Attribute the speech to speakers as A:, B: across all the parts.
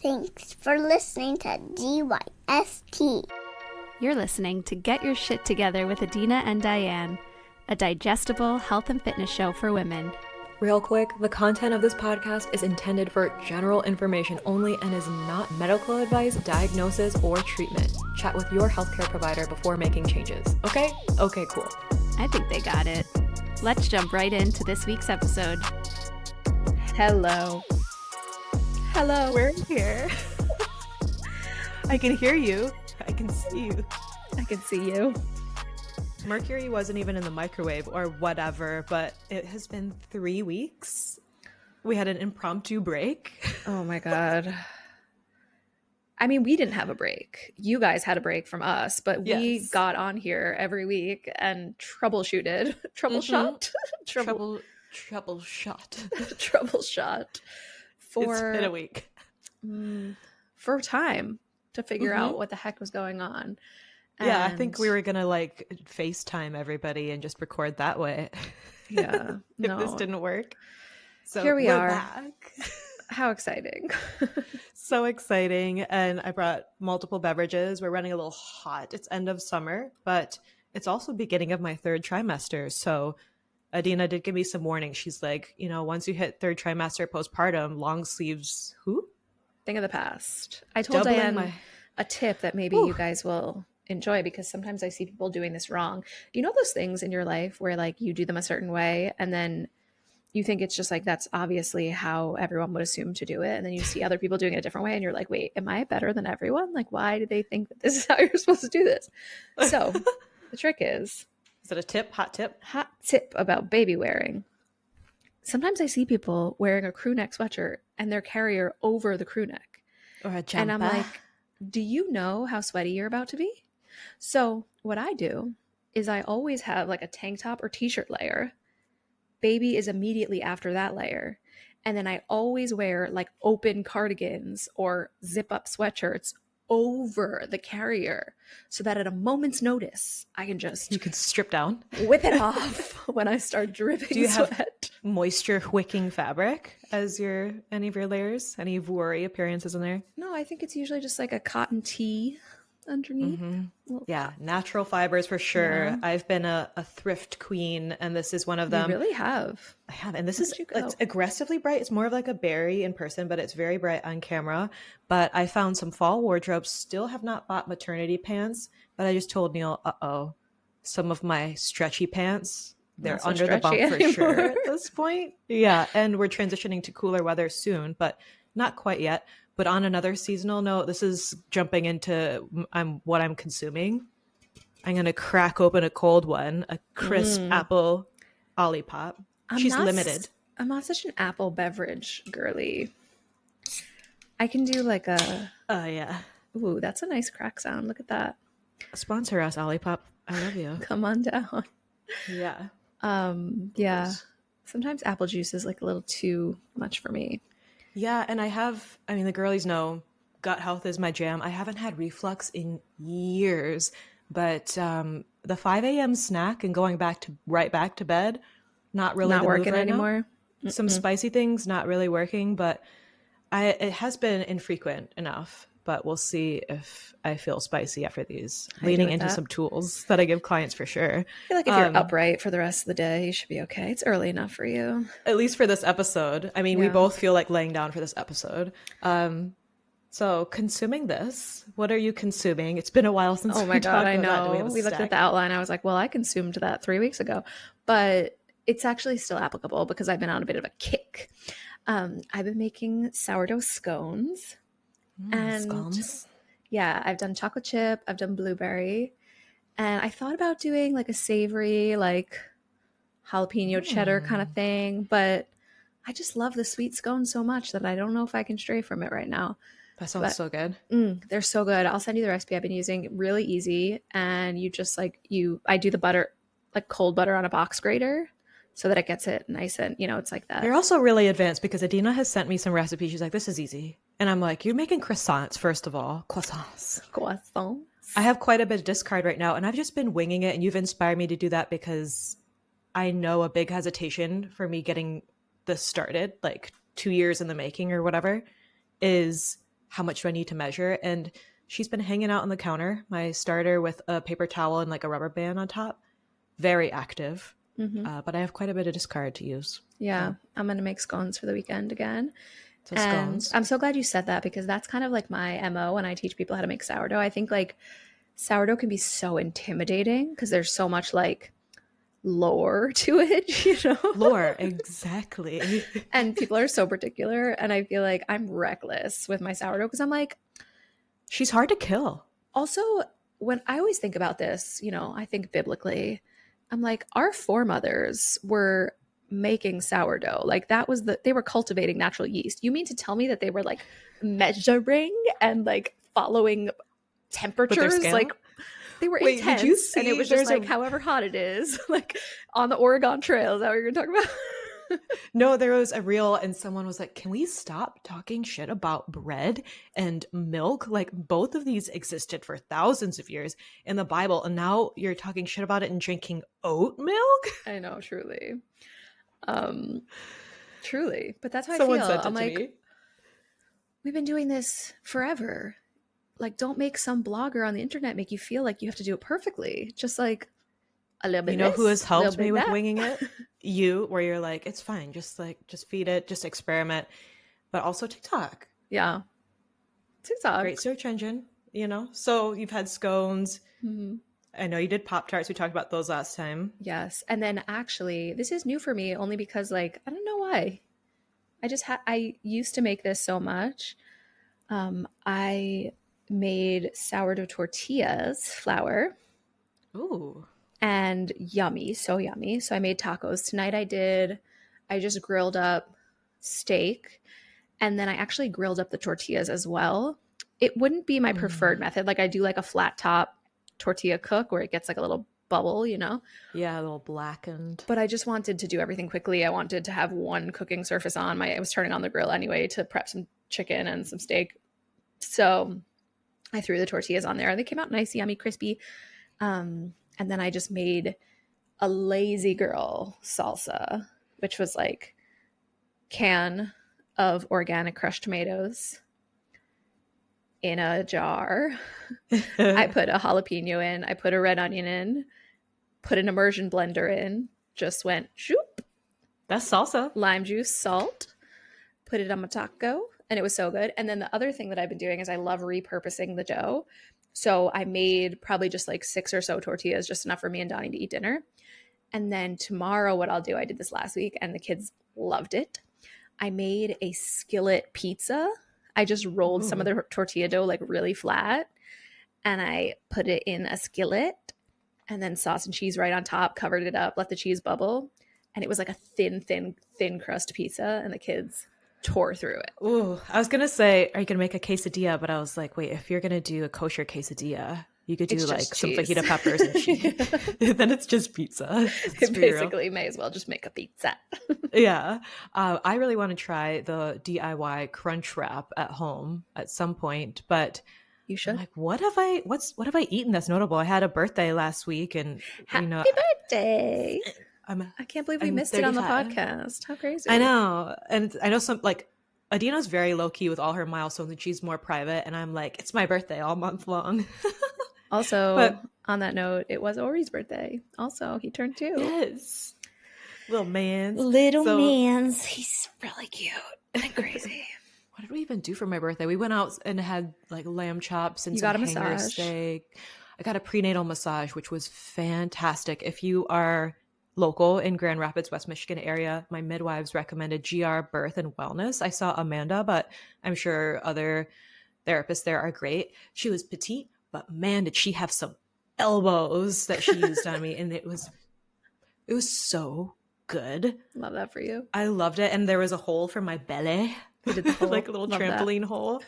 A: Thanks for listening to GYST.
B: You're listening to Get Your Shit Together with Adina and Diane, a digestible health and fitness show for women.
C: Real quick, the content of this podcast is intended for general information only and is not medical advice, diagnosis, or treatment. Chat with your healthcare provider before making changes, okay? Okay, cool.
B: I think they got it. Let's jump right into this week's episode. Hello.
D: Hello, we're here. I can hear you. I can see you.
B: I can see you.
D: Mercury wasn't even in the microwave or whatever, but it has been 3 weeks. We had an impromptu break.
E: Oh my God. I mean, we didn't have a break. You guys had a break from us, but we got on here every week and troubleshooted. Troubleshot?
D: Troubleshot.
E: Troubleshot.
D: It's been a week.
E: For time to figure out what the heck was going on.
D: Yeah, I think we were going to like FaceTime everybody and just record that way.
E: Yeah.
D: If this didn't work. So
E: here we are.
D: Back.
E: How exciting.
D: So exciting. And I brought multiple beverages. We're running a little hot. It's end of summer, but it's also beginning of my third trimester. So Adina did give me some warning. She's like, you know, once you hit third trimester postpartum, long sleeves,
E: Thing of the past. I told Diane a tip that maybe you guys will enjoy, because sometimes I see people doing this wrong. You know those things in your life where like you do them a certain way and then you think it's just like that's obviously how everyone would assume to do it, and then you see other people doing it a different way and you're like, wait, am I better than everyone? Like, why do they think that this is how you're supposed to do this? So the trick is
D: it a tip? Hot tip?
E: Hot tip about baby wearing. Sometimes I see people wearing a crew neck sweatshirt and their carrier over the crew neck.
D: Or a jumper.
E: And I'm like, do you know how sweaty you're about to be? So what I do is I always have like a tank top or t-shirt layer. Baby is immediately after that layer. And then I always wear like open cardigans or zip up sweatshirts over the carrier so that at a moment's notice I can just
D: strip down,
E: whip it off when I start dripping.
D: Do you
E: sweat.
D: have moisture wicking fabric as any of your layers? Any worry appearances in there?
E: No, I think it's usually just like a cotton tee underneath.
D: Yeah, natural fibers for sure.
E: Yeah.
D: I've been a thrift queen, and this is one of them.
E: You really have.
D: I have, and this is it's aggressively bright. It's more of like a berry in person, but it's very bright on camera. But I found some fall wardrobes. Still have not bought maternity pants, but I just told Neil, some of my stretchy pants, they're
E: so
D: under the bump
E: stretchy
D: for sure
E: anymore.
D: at this point. Yeah, and we're transitioning to cooler weather soon, but not quite yet. But on another seasonal note, this is jumping into what I'm consuming. I'm going to crack open a cold one, a crisp apple Olipop. She's limited.
E: I'm not such an apple beverage girly. I can do like a...
D: Oh, yeah.
E: Ooh, that's a nice crack sound. Look at that.
D: Sponsor us, Olipop. I love you.
E: Come on down.
D: Yeah.
E: Yeah. Sometimes apple juice is like a little too much for me.
D: Yeah, and the girlies know gut health is my jam. I haven't had reflux in years, but the 5 a.m. snack and going right back to bed, not really
E: not
D: the
E: working
D: move right
E: anymore.
D: Now. Some spicy things, not really working, but it has been infrequent enough. But we'll see if I feel spicy after these. Leaning into some tools that I give clients for sure.
E: I feel like if you're upright for the rest of the day, you should be okay. It's early enough for you.
D: At least for this episode. I mean, we both feel like laying down for this episode. So consuming this, what are you consuming? It's been a while since
E: Oh my God, I know.
D: We
E: looked at the outline. I was like, well, I consumed that 3 weeks ago. But it's actually still applicable because I've been on a bit of a kick. I've been making sourdough scones. And
D: scones.
E: Yeah, I've done chocolate chip, I've done blueberry, and I thought about doing like a savory, like jalapeno cheddar kind of thing, but I just love the sweet scone so much that I don't know if I can stray from it right now.
D: That sounds so good.
E: They're so good. I'll send you the recipe I've been using. Really easy, and you just I do the butter, like cold butter on a box grater, so that it gets it nice and, it's like that.
D: You're also really advanced because Adina has sent me some recipes. She's like, this is easy. And I'm like, you're making croissants, first of all. Croissants. I have quite a bit of discard right now, and I've just been winging it, and you've inspired me to do that because I know a big hesitation for me getting this started, like 2 years in the making or whatever, is how much do I need to measure? And she's been hanging out on the counter, my starter with a paper towel and like a rubber band on top. Very active. But I have quite a bit of discard to use.
E: Yeah, I'm going to make scones for the weekend again.
D: So
E: And
D: scones.
E: I'm so glad you said that, because that's kind of like my MO when I teach people how to make sourdough. I think like sourdough can be so intimidating because there's so much like lore to it, you know?
D: Lore, exactly.
E: And people are so particular. And I feel like I'm reckless with my sourdough because I'm like,
D: She's hard to kill.
E: also, when I always think about this, you know, I think biblically, I'm like, our foremothers were making sourdough. Like that was they were cultivating natural yeast. You mean to tell me that they were like measuring and like following temperatures? Like they were intense. Did you see, and it was just like however hot it is, like on the Oregon Trail. Is that what you're gonna talk about?
D: No, there was a reel and someone was like, can we stop talking shit about bread and milk? Like both of these existed for thousands of years in the Bible, and now you're talking shit about it and drinking oat milk?
E: I know, truly. Truly. But that's how
D: Someone
E: I feel.
D: said it
E: I'm
D: to
E: like,
D: me.
E: we've been doing this forever. Like, don't make some blogger on the internet make you feel like you have to do it perfectly. Just like a little bit.
D: You know who has helped me with
E: that.
D: winging it? You, where you're like, it's fine, just feed it, just experiment. But also TikTok.
E: Yeah. TikTok.
D: Great search engine, you know? So you've had scones. I know you did Pop-Tarts. We talked about those last time.
E: Yes. And then actually, this is new for me only because like, I don't know why. I used to make this so much. I made sourdough tortillas, flour.
D: Ooh.
E: And yummy, so yummy. So I made tacos. Tonight I just grilled up steak, and then I actually grilled up the tortillas as well. It wouldn't be my preferred method. Like I do like a flat top tortilla cook where it gets like a little bubble, you know?
D: Yeah, a little blackened.
E: But I just wanted to do everything quickly. I wanted to have one cooking surface on. I was turning on the grill anyway to prep some chicken and some steak. So I threw the tortillas on there. They came out nice, yummy, crispy. And then I just made a lazy girl salsa, which was like can of organic crushed tomatoes in a jar. I put a jalapeno in. I put a red onion in. Put an immersion blender in. Just went shoop.
D: That's salsa.
E: Lime juice, salt. Put it on my taco. And it was so good. And then the other thing that I've been doing is I love repurposing the dough. So I made probably just like 6 or so tortillas, just enough for me and Donnie to eat dinner. And then tomorrow what I'll do, I did this last week and the kids loved it. I made a skillet pizza. I just rolled some of the tortilla dough like really flat and I put it in a skillet and then sauce and cheese right on top, covered it up, let the cheese bubble. And it was like a thin crust pizza and the kids tore through it.
D: Ooh, I was gonna say, are you gonna make a quesadilla? But I was like, wait, if you're gonna do a kosher quesadilla, you could do like some fajita peppers and cheese. Then it's just pizza.
E: Basically, may as well just make a pizza.
D: Yeah, I really want to try the DIY crunch wrap at home at some point, but
E: you should.
D: I'm like, what have I eaten that's notable? I had a birthday last week, and
E: happy birthday! I can't believe we missed 35. It on the podcast. How crazy.
D: I know. And I know some like Adina's very low key with all her milestones and she's more private. And I'm like, it's my birthday all month long.
E: Also, on that note, it was Ori's birthday. Also, he turned 2.
D: Yes. Little man's.
E: He's really cute and crazy.
D: What did we even do for my birthday? We went out and had like lamb chops and
E: you
D: some
E: got a
D: hanger
E: massage.
D: Steak. I got a prenatal massage, which was fantastic. If you are local in Grand Rapids, West Michigan area, my midwives recommended GR Birth and Wellness. I saw Amanda, but I'm sure other therapists there are great. She was petite, but man, did she have some elbows that she used on me. And it was so good.
E: Love that for you.
D: I loved it. And there was a hole for my belly.
E: Did the hole.
D: Like a little trampoline hole.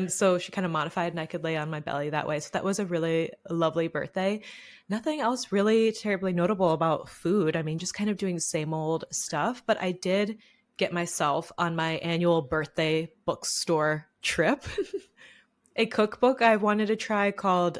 D: So she kind of modified and I could lay on my belly that way. So that was a really lovely birthday. Nothing else really terribly notable about food. I mean, just kind of doing the same old stuff. But I did get myself on my annual birthday bookstore trip a cookbook I wanted to try called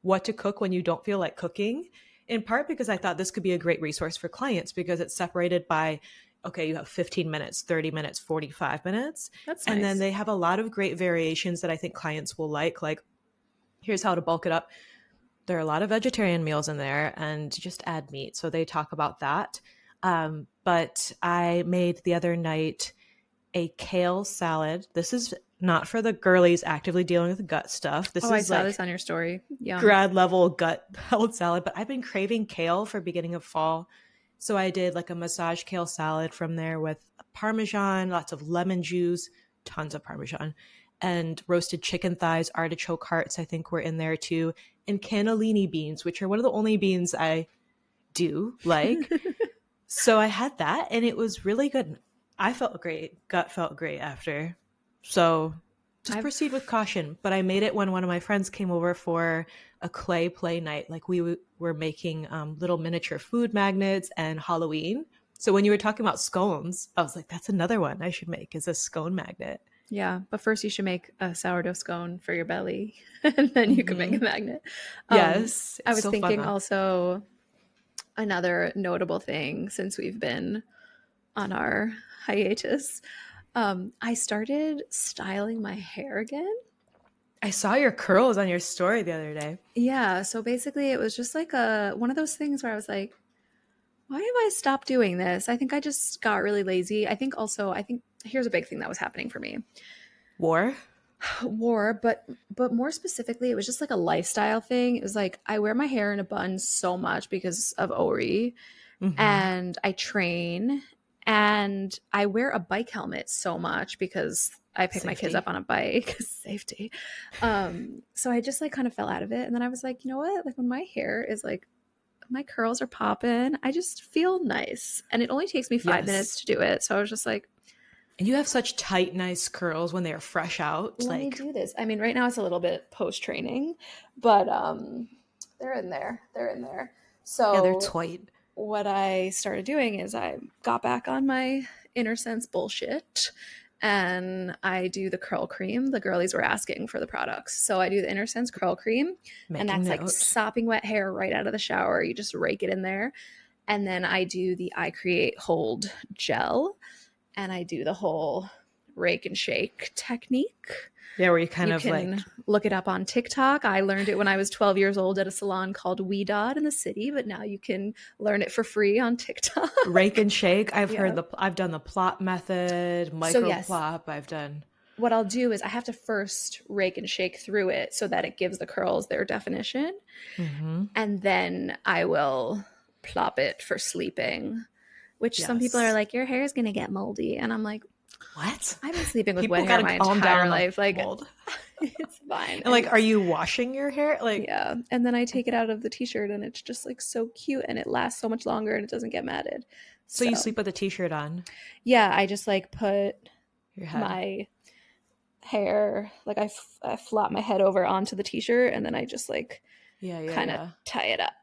D: What to Cook When You Don't Feel Like Cooking, in part because I thought this could be a great resource for clients because it's separated by okay, you have 15 minutes, 30 minutes, 45 minutes.
E: That's
D: And then
E: nice.
D: they have a lot of great variations that I think clients will like here's how to bulk it up. There are a lot of vegetarian meals in there, and just add meat. So they talk about that. But I made the other night a kale salad. This is not for the girlies actively dealing with gut stuff. This
E: Oh, I
D: is
E: saw
D: like
E: this on your story. Yum.
D: grad level gut health salad, but I've been craving kale for beginning of fall. So I did like a massage kale salad from there with Parmesan, lots of lemon juice, tons of Parmesan, and roasted chicken thighs, artichoke hearts, I think were in there too, and cannellini beans, which are one of the only beans I do like. So I had that and it was really good. I felt great. Gut felt great after. So just proceed with caution. But I made it when one of my friends came over for a clay play night. Like we were making little miniature food magnets and Halloween. So when you were talking about scones, I was like, that's another one I should make, is a scone magnet.
E: Yeah, but first you should make a sourdough scone for your belly, and then you can make a magnet.
D: Yes.
E: I was
D: so
E: thinking
D: fun,
E: also another notable thing since we've been on our hiatus. I started styling my hair again.
D: I saw your curls on your story the other day.
E: Yeah, so basically it was just like one of those things where I was like, why have I stopped doing this? I think I just got really lazy. I think here's a big thing that was happening for me.
D: War,
E: but more specifically, it was just like a lifestyle thing. It was like I wear my hair in a bun so much because of Ori, and I train, and I wear a bike helmet so much because I pick my kids up on a bike. Safety. So I just like kind of fell out of it, and then I was like, you know what? Like when my hair is like, my curls are popping, I just feel nice, and it only takes me 5 minutes to do it. So I was just like,
D: and you have such tight, nice curls when they are fresh out.
E: let me do this. I mean, right now it's a little bit post training, but they're in there. So
D: yeah, they're tight.
E: What I started doing is I got back on my inner sense bullshit, and I do the curl cream. The girlies were asking for the products, so I do the inner sense curl cream, and that's like sopping wet hair right out of the shower. You just rake it in there, and then I do the I Create Hold gel, and I do the whole rake and shake technique.
D: Yeah, where you can
E: look it up on TikTok. I learned it when I was 12 years old at a salon called Wee Dot in the city, but now you can learn it for free on TikTok.
D: Rake and shake. I've done the plop method, micro plop. I've done.
E: What I'll do is I have to first rake and shake through it so that it gives the curls their definition. And then I will plop it for sleeping, which some people are like, your hair is going to get moldy. And I'm like,
D: what?
E: I've been sleeping with wet hair my entire life. Like, it's fine.
D: And like, are you washing your hair? Like,
E: yeah. And then I take it out of the t-shirt, and it's just like so cute, and it lasts so much longer, and it doesn't get matted.
D: So you sleep with a t-shirt on?
E: Yeah, I just like put my hair, like I flop my head over onto the t-shirt, and then I just like kind of tie it up.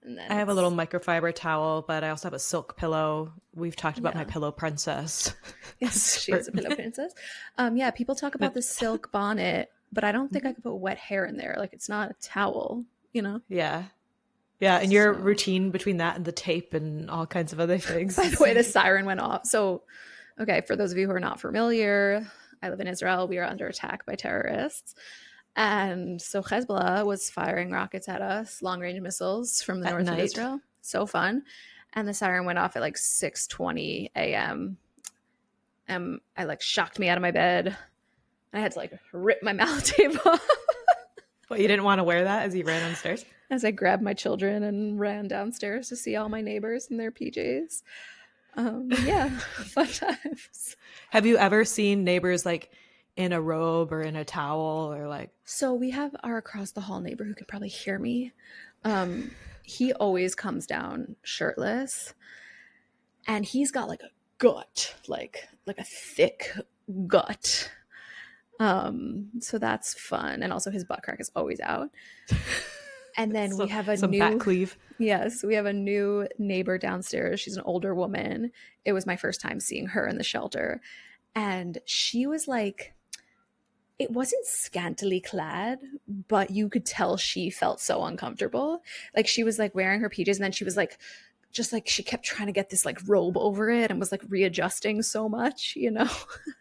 E: And then
D: I have a little microfiber towel, but I also have a silk pillow. We've talked about my pillow princess.
E: Yes, she is a pillow princess. Yeah, people talk about the silk bonnet, but I don't think I could put wet hair in there. Like, it's not a towel, you know?
D: Yeah. Yeah, and your routine between that and the tape and all kinds of other things.
E: By the way, the siren went off. So, okay, for those of you who are not familiar, I live in Israel. We are under attack by terrorists. And so Hezbollah was firing rockets at us, long-range missiles from the north of Israel. So fun. And the siren went off at like 6:20 a.m. And I like shocked me out of my bed. I had to like rip my mouth tape off.
D: Well, you didn't want to wear that as you ran downstairs?
E: As I grabbed my children and ran downstairs to see all my neighbors in their PJs. Yeah, fun times.
D: Have you ever seen neighbors like in a robe or in a towel or like?
E: So we have our across the hall neighbor who can probably hear me. He always comes down shirtless, and he's got like a gut, like a thick gut. So that's fun. And also his butt crack is always out. And then we have a new
D: back cleave.
E: Yes, we have a new neighbor downstairs. She's an older woman. It was my first time seeing her in the shelter. And she was like, it wasn't scantily clad, but you could tell she felt so uncomfortable. Like, she was like wearing her PJs, and then she was like just like she kept trying to get this like robe over it and was like readjusting so much, you know?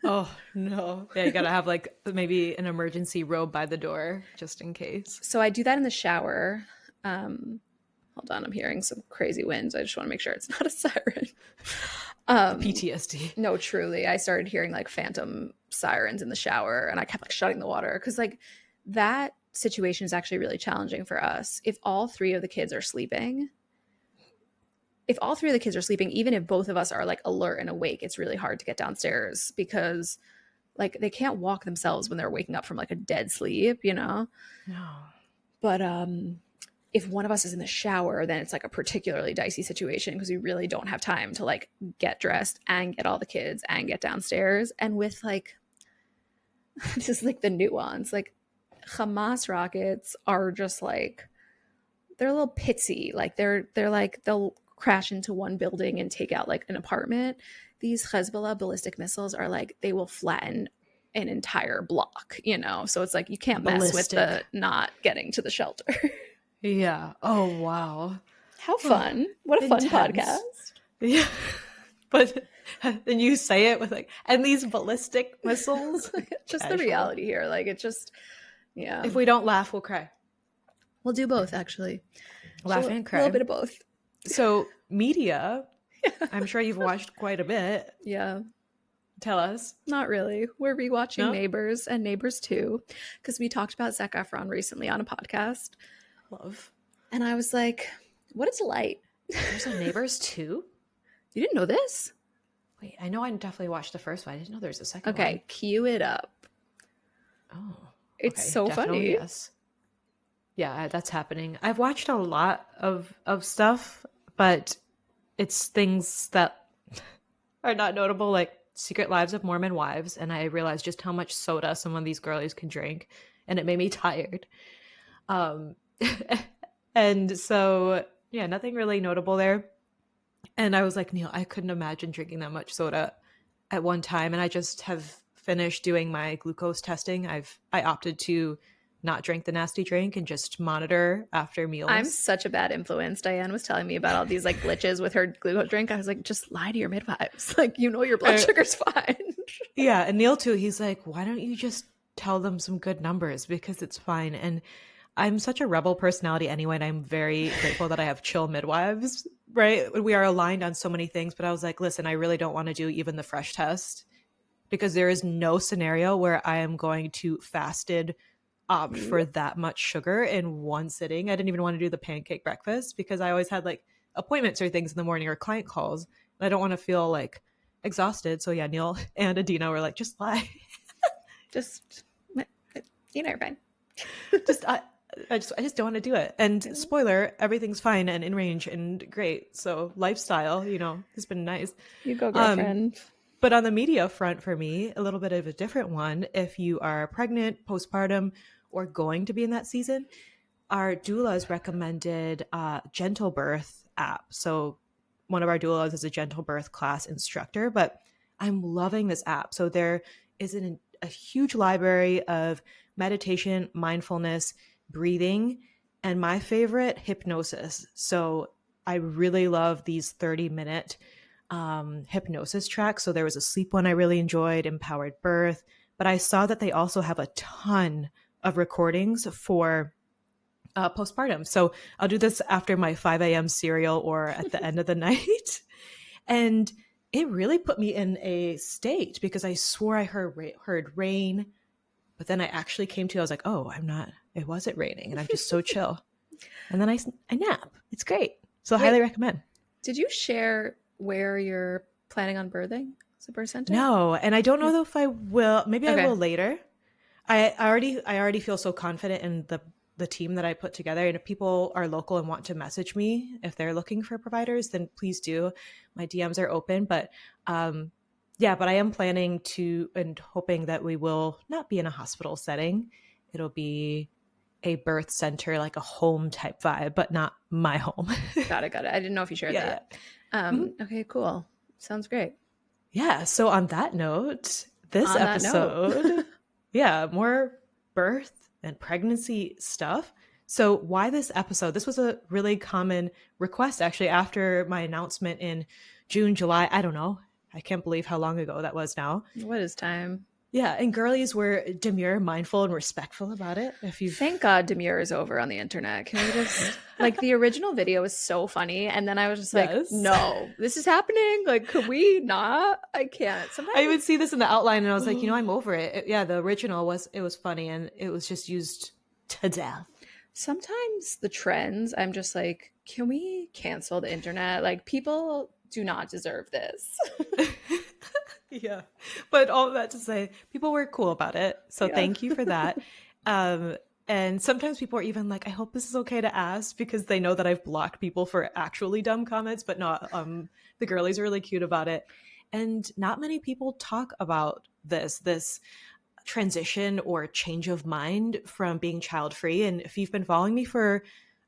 D: Oh no. Yeah, you gotta have like maybe an emergency robe by the door just in case.
E: So I do that in the shower. Hold on, I'm hearing some crazy winds. I just want to make sure it's not a siren.
D: PTSD.
E: No, truly. I started hearing like phantom sirens in the shower and I kept like shutting the water because like that situation is actually really challenging for us. If all three of the kids are sleeping, even if both of us are like alert and awake, it's really hard to get downstairs because like they can't walk themselves when they're waking up from like a dead sleep, you know?
D: No.
E: But if one of us is in the shower, then it's like a particularly dicey situation because we really don't have time to like get dressed and get all the kids and get downstairs. And with like, this is like the nuance, like Hamas rockets are just like, they're a little pitsy. Like they're like, they'll crash into one building and take out like an apartment. These Hezbollah ballistic missiles are like, they will flatten an entire block, you know? So it's like, you can't mess with the not getting to the shelter.
D: Yeah. Oh, wow.
E: How fun. What a fun podcast.
D: Yeah. But then you say it with like, and these ballistic missiles.
E: Just
D: Casual.
E: the reality here. Like it just, yeah.
D: If we don't laugh, we'll cry.
E: We'll do both, actually.
D: Laugh and cry.
E: A little bit of both.
D: So media, I'm sure you've watched quite a bit.
E: Yeah.
D: Tell us.
E: Not really. We're rewatching Neighbors and Neighbors 2 because we talked about Zac Efron recently on a podcast.
D: Love.
E: And I was like, what is light?
D: There's a Neighbors 2?
E: You didn't know this?
D: Wait, I know I definitely watched the first one. I didn't know there's a second one.
E: Okay, cue it up.
D: Oh.
E: It's so funny.
D: Yes. Yeah, that's happening. I've watched a lot of stuff, but it's things that are not notable, like Secret Lives of Mormon Wives, and I realized just how much soda some of these girlies can drink, and it made me tired. And so, yeah, nothing really notable there. And I was like, Neil, I couldn't imagine drinking that much soda at one time, and I just have finished doing my glucose testing. I opted to not drink the nasty drink and just monitor after meals.
E: I'm such a bad influence. Diane was telling me about all these like glitches with her glucose drink. I was like, just lie to your midwives. Like, you know, your blood sugar's fine.
D: Yeah. And Neil too, he's like, why don't you just tell them some good numbers because it's fine. And I'm such a rebel personality anyway. And I'm very grateful that I have chill midwives, right? We are aligned on so many things, but I was like, listen, I really don't want to do even the fresh test because there is no scenario where I am going to fasted opt for that much sugar in one sitting. I didn't even want to do the pancake breakfast because I always had like appointments or things in the morning or client calls. And I don't want to feel like exhausted. So yeah, Neil and Adina were like, just lie.
E: Just, you know, you're fine.
D: I just don't want to do it. And spoiler, everything's fine and in range and great. So lifestyle, you know, has been nice.
E: You go, girlfriend.
D: But on the media front for me, a little bit of a different one. If you are pregnant, postpartum, or going to be in that season, our doulas recommended Gentle Birth app. So one of our doulas is a Gentle Birth class instructor, but I'm loving this app. So there is a huge library of meditation, mindfulness, breathing, and my favorite, hypnosis. So I really love these 30-minute hypnosis tracks. So there was a sleep one I really enjoyed, Empowered Birth, but I saw that they also have a ton of recordings for postpartum. So I'll do this after my 5 a.m. cereal or at the end of the night. And it really put me in a state because I swore I heard rain, but then I actually came to, I was like, oh, it wasn't raining and I'm just so chill. And then I nap. It's great. So I highly recommend.
E: Did you share where you're planning on birthing? Is it birth center?
D: No. And I don't know though if I will. Maybe I will later. I already feel so confident in the team that I put together. And if people are local and want to message me, if they're looking for providers, then please do. My DMs are open. But but I am planning to and hoping that we will not be in a hospital setting. It'll be a birth center, like a home type vibe, but not my home.
E: Got it. I didn't know if you shared that yet. Okay, cool. Sounds great.
D: Yeah. So on that note, this episode, more birth and pregnancy stuff. So why this episode? This was a really common request actually after my announcement in June, July. I don't know. I can't believe how long ago that was now.
E: What is time?
D: Yeah, and girlies were demure, mindful, and respectful about it.
E: Thank God demure is over on the internet. Can we just like the original video was so funny, and then I was just like, no, this is happening. Like, could we not? I can't. Sometimes
D: I would see this in the outline, and I was like, I'm over it. Yeah, the original was funny, and it was just used to death.
E: Sometimes the trends, I'm just like, can we cancel the internet? Like, people do not deserve this.
D: Yeah, but all that to say, people were cool about it, so thank you for that. And sometimes people are even like, I hope this is okay to ask, because they know that I've blocked people for actually dumb comments, but not the girlies are really cute about it. And not many people talk about this transition or change of mind from being child free. And if you've been following me for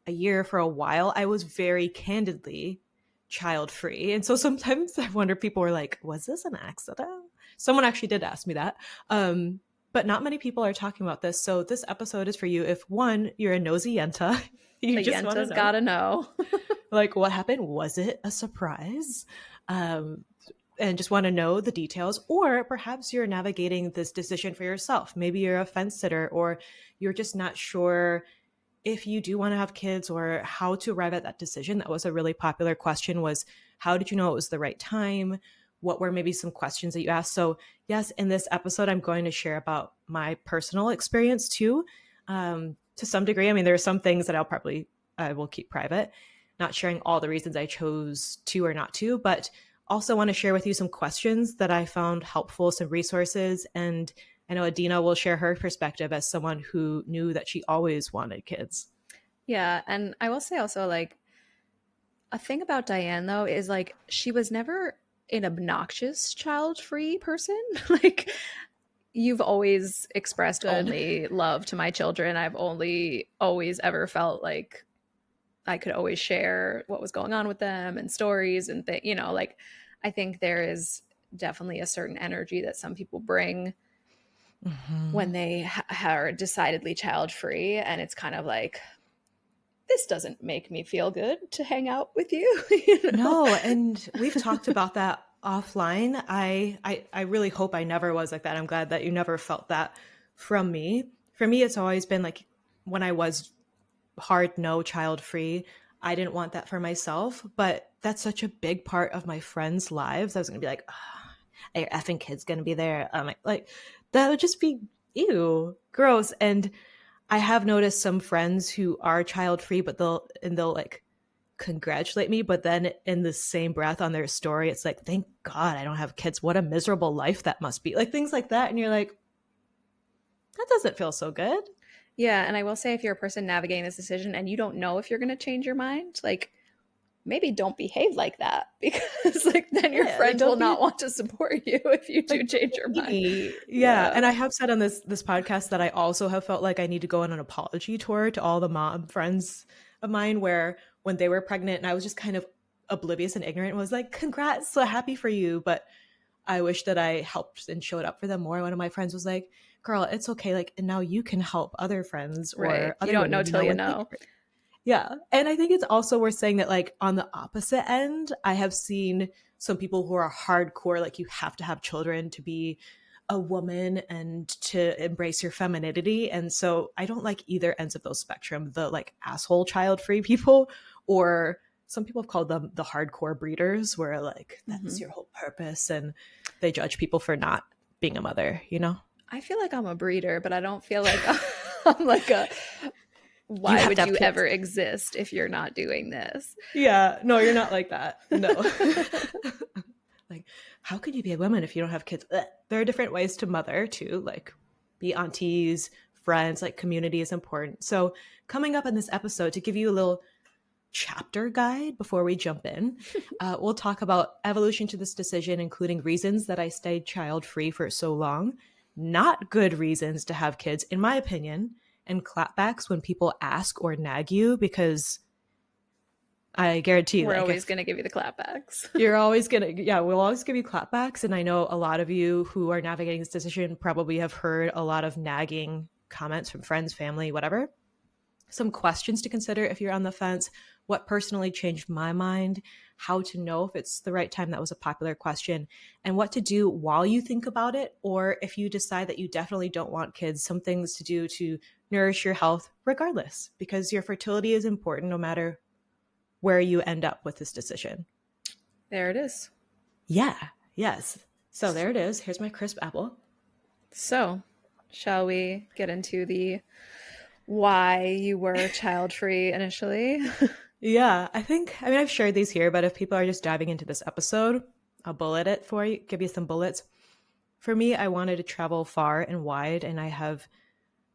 D: a year, for a while, I was very candidly child free. And so sometimes I wonder, people were like, was this an accident? Someone actually did ask me that. But not many people are talking about this. So this episode is for you. If one, you're a nosy yenta, you just want to know.
E: Gotta know.
D: Like, what happened? Was it a surprise? And just want to know the details. Or perhaps you're navigating this decision for yourself. Maybe you're a fence sitter, or you're just not sure if you do want to have kids or how to arrive at that decision. That was a really popular question, was how did you know it was the right time? What were maybe some questions that you asked? So yes, in this episode, I'm going to share about my personal experience too, to some degree. I mean, there are some things that I will keep private, not sharing all the reasons I chose to or not to, but also want to share with you some questions that I found helpful, some resources. And I know Adina will share her perspective as someone who knew that she always wanted kids.
E: Yeah. And I will say also, like, a thing about Diane, though, is like, she was never an obnoxious child-free person. Like, you've always expressed only love to my children. I've only always ever felt like I could always share what was going on with them and stories and like, I think there is definitely a certain energy that some people bring when they are decidedly child-free, and it's kind of like, this doesn't make me feel good to hang out with you.
D: No, and we've talked about that offline. I really hope I never was like that. I'm glad that you never felt that from me. For me, it's always been like, when I was hard no child-free, I didn't want that for myself, but that's such a big part of my friends' lives. I was gonna be like, oh, your effing kid's gonna be there. Like that would just be ew, gross. And I have noticed some friends who are child free, but they'll like congratulate me, but then in the same breath on their story, it's like, thank God I don't have kids. What a miserable life that must be. Like things like that. And you're like, that doesn't feel so good.
E: Yeah. And I will say, if you're a person navigating this decision and you don't know if you're going to change your mind, like, maybe don't behave like that, because like then your friends will not want to support you if you do change your mind.
D: Yeah. And I have said on this podcast that I also have felt like I need to go on an apology tour to all the mom friends of mine, where when they were pregnant and I was just kind of oblivious and ignorant and was like, congrats, so happy for you. But I wish that I helped and showed up for them more. One of my friends was like, girl, it's okay. Like, and now you can help other friends or other
E: you don't know till you know.
D: Yeah. And I think it's also worth saying that, like, on the opposite end, I have seen some people who are hardcore, like, you have to have children to be a woman and to embrace your femininity. And so I don't like either ends of those spectrum, the like asshole child-free people, or some people have called them the hardcore breeders, where like, that's your whole purpose. And they judge people for not being a mother, you know?
E: I feel like I'm a breeder, but I don't feel like I'm like a... Why would you ever exist if you're not doing this?
D: Yeah, no, you're not like that. No. Like, how could you be a woman if you don't have kids? Ugh. There are different ways to mother too, like be aunties, friends, like community is important. So coming up in this episode, to give you a little chapter guide before we jump in, we'll talk about evolution to this decision, including reasons that I stayed child-free for so long, not good reasons to have kids, in my opinion, and clapbacks when people ask or nag you, because I guarantee
E: we're always going to give you the clapbacks.
D: You're always going to, yeah, we'll always give you clapbacks. And I know a lot of you who are navigating this decision probably have heard a lot of nagging comments from friends, family, whatever. some questions to consider if you're on the fence, what personally changed my mind, how to know if it's the right time. That was a popular question, and what to do while you think about it, or if you decide that you definitely don't want kids, some things to do to nourish your health regardless, because your fertility is important no matter where you end up with this decision.
E: There it is.
D: Yeah. Yes. So there it is. Here's my crisp apple.
E: So shall we get into the why you were child-free initially?
D: Yeah, I've shared these here, but if people are just diving into this episode, I'll bullet it for you, give you some bullets. For me, I wanted to travel far and wide, and I have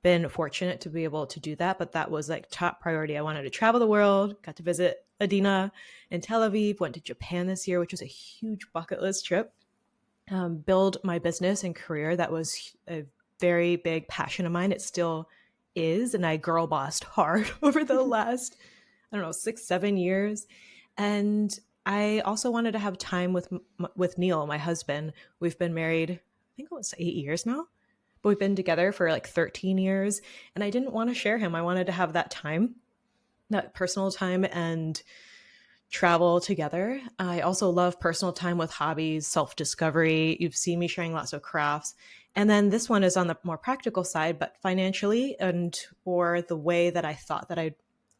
D: been fortunate to be able to do that, but that was like top priority. I wanted to travel the world, got to visit Adina in Tel Aviv, went to Japan this year, which was a huge bucket list trip, build my business and career. That was a very big passion of mine. It still is, and I girl bossed hard over the last, 6-7 years. And I also wanted to have time with Neil, my husband. We've been married, I think it was 8 years now, but we've been together for like 13 years. And I didn't want to share him. I wanted to have that time, that personal time, and travel together. I also love personal time with hobbies, self-discovery. You've seen me sharing lots of crafts. And then this one is on the more practical side, but financially and or the way that I thought that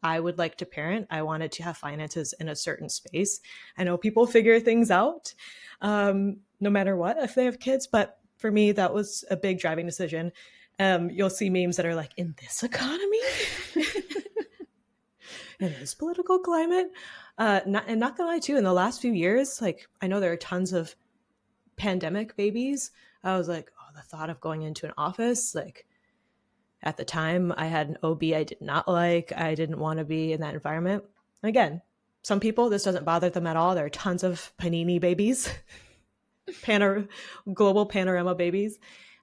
D: I would like to parent. I wanted to have finances in a certain space. I know people figure things out no matter what if they have kids, but for me, that was a big driving decision. You'll see memes that are like, in this economy, in this political climate. Not gonna lie too, in the last few years, like I know there are tons of pandemic babies. I was like, oh, the thought of going into an office, like at the time I had an OB I did not like. I didn't want to be in that environment. Again, some people, this doesn't bother them at all. There are tons of panini babies, global panorama babies.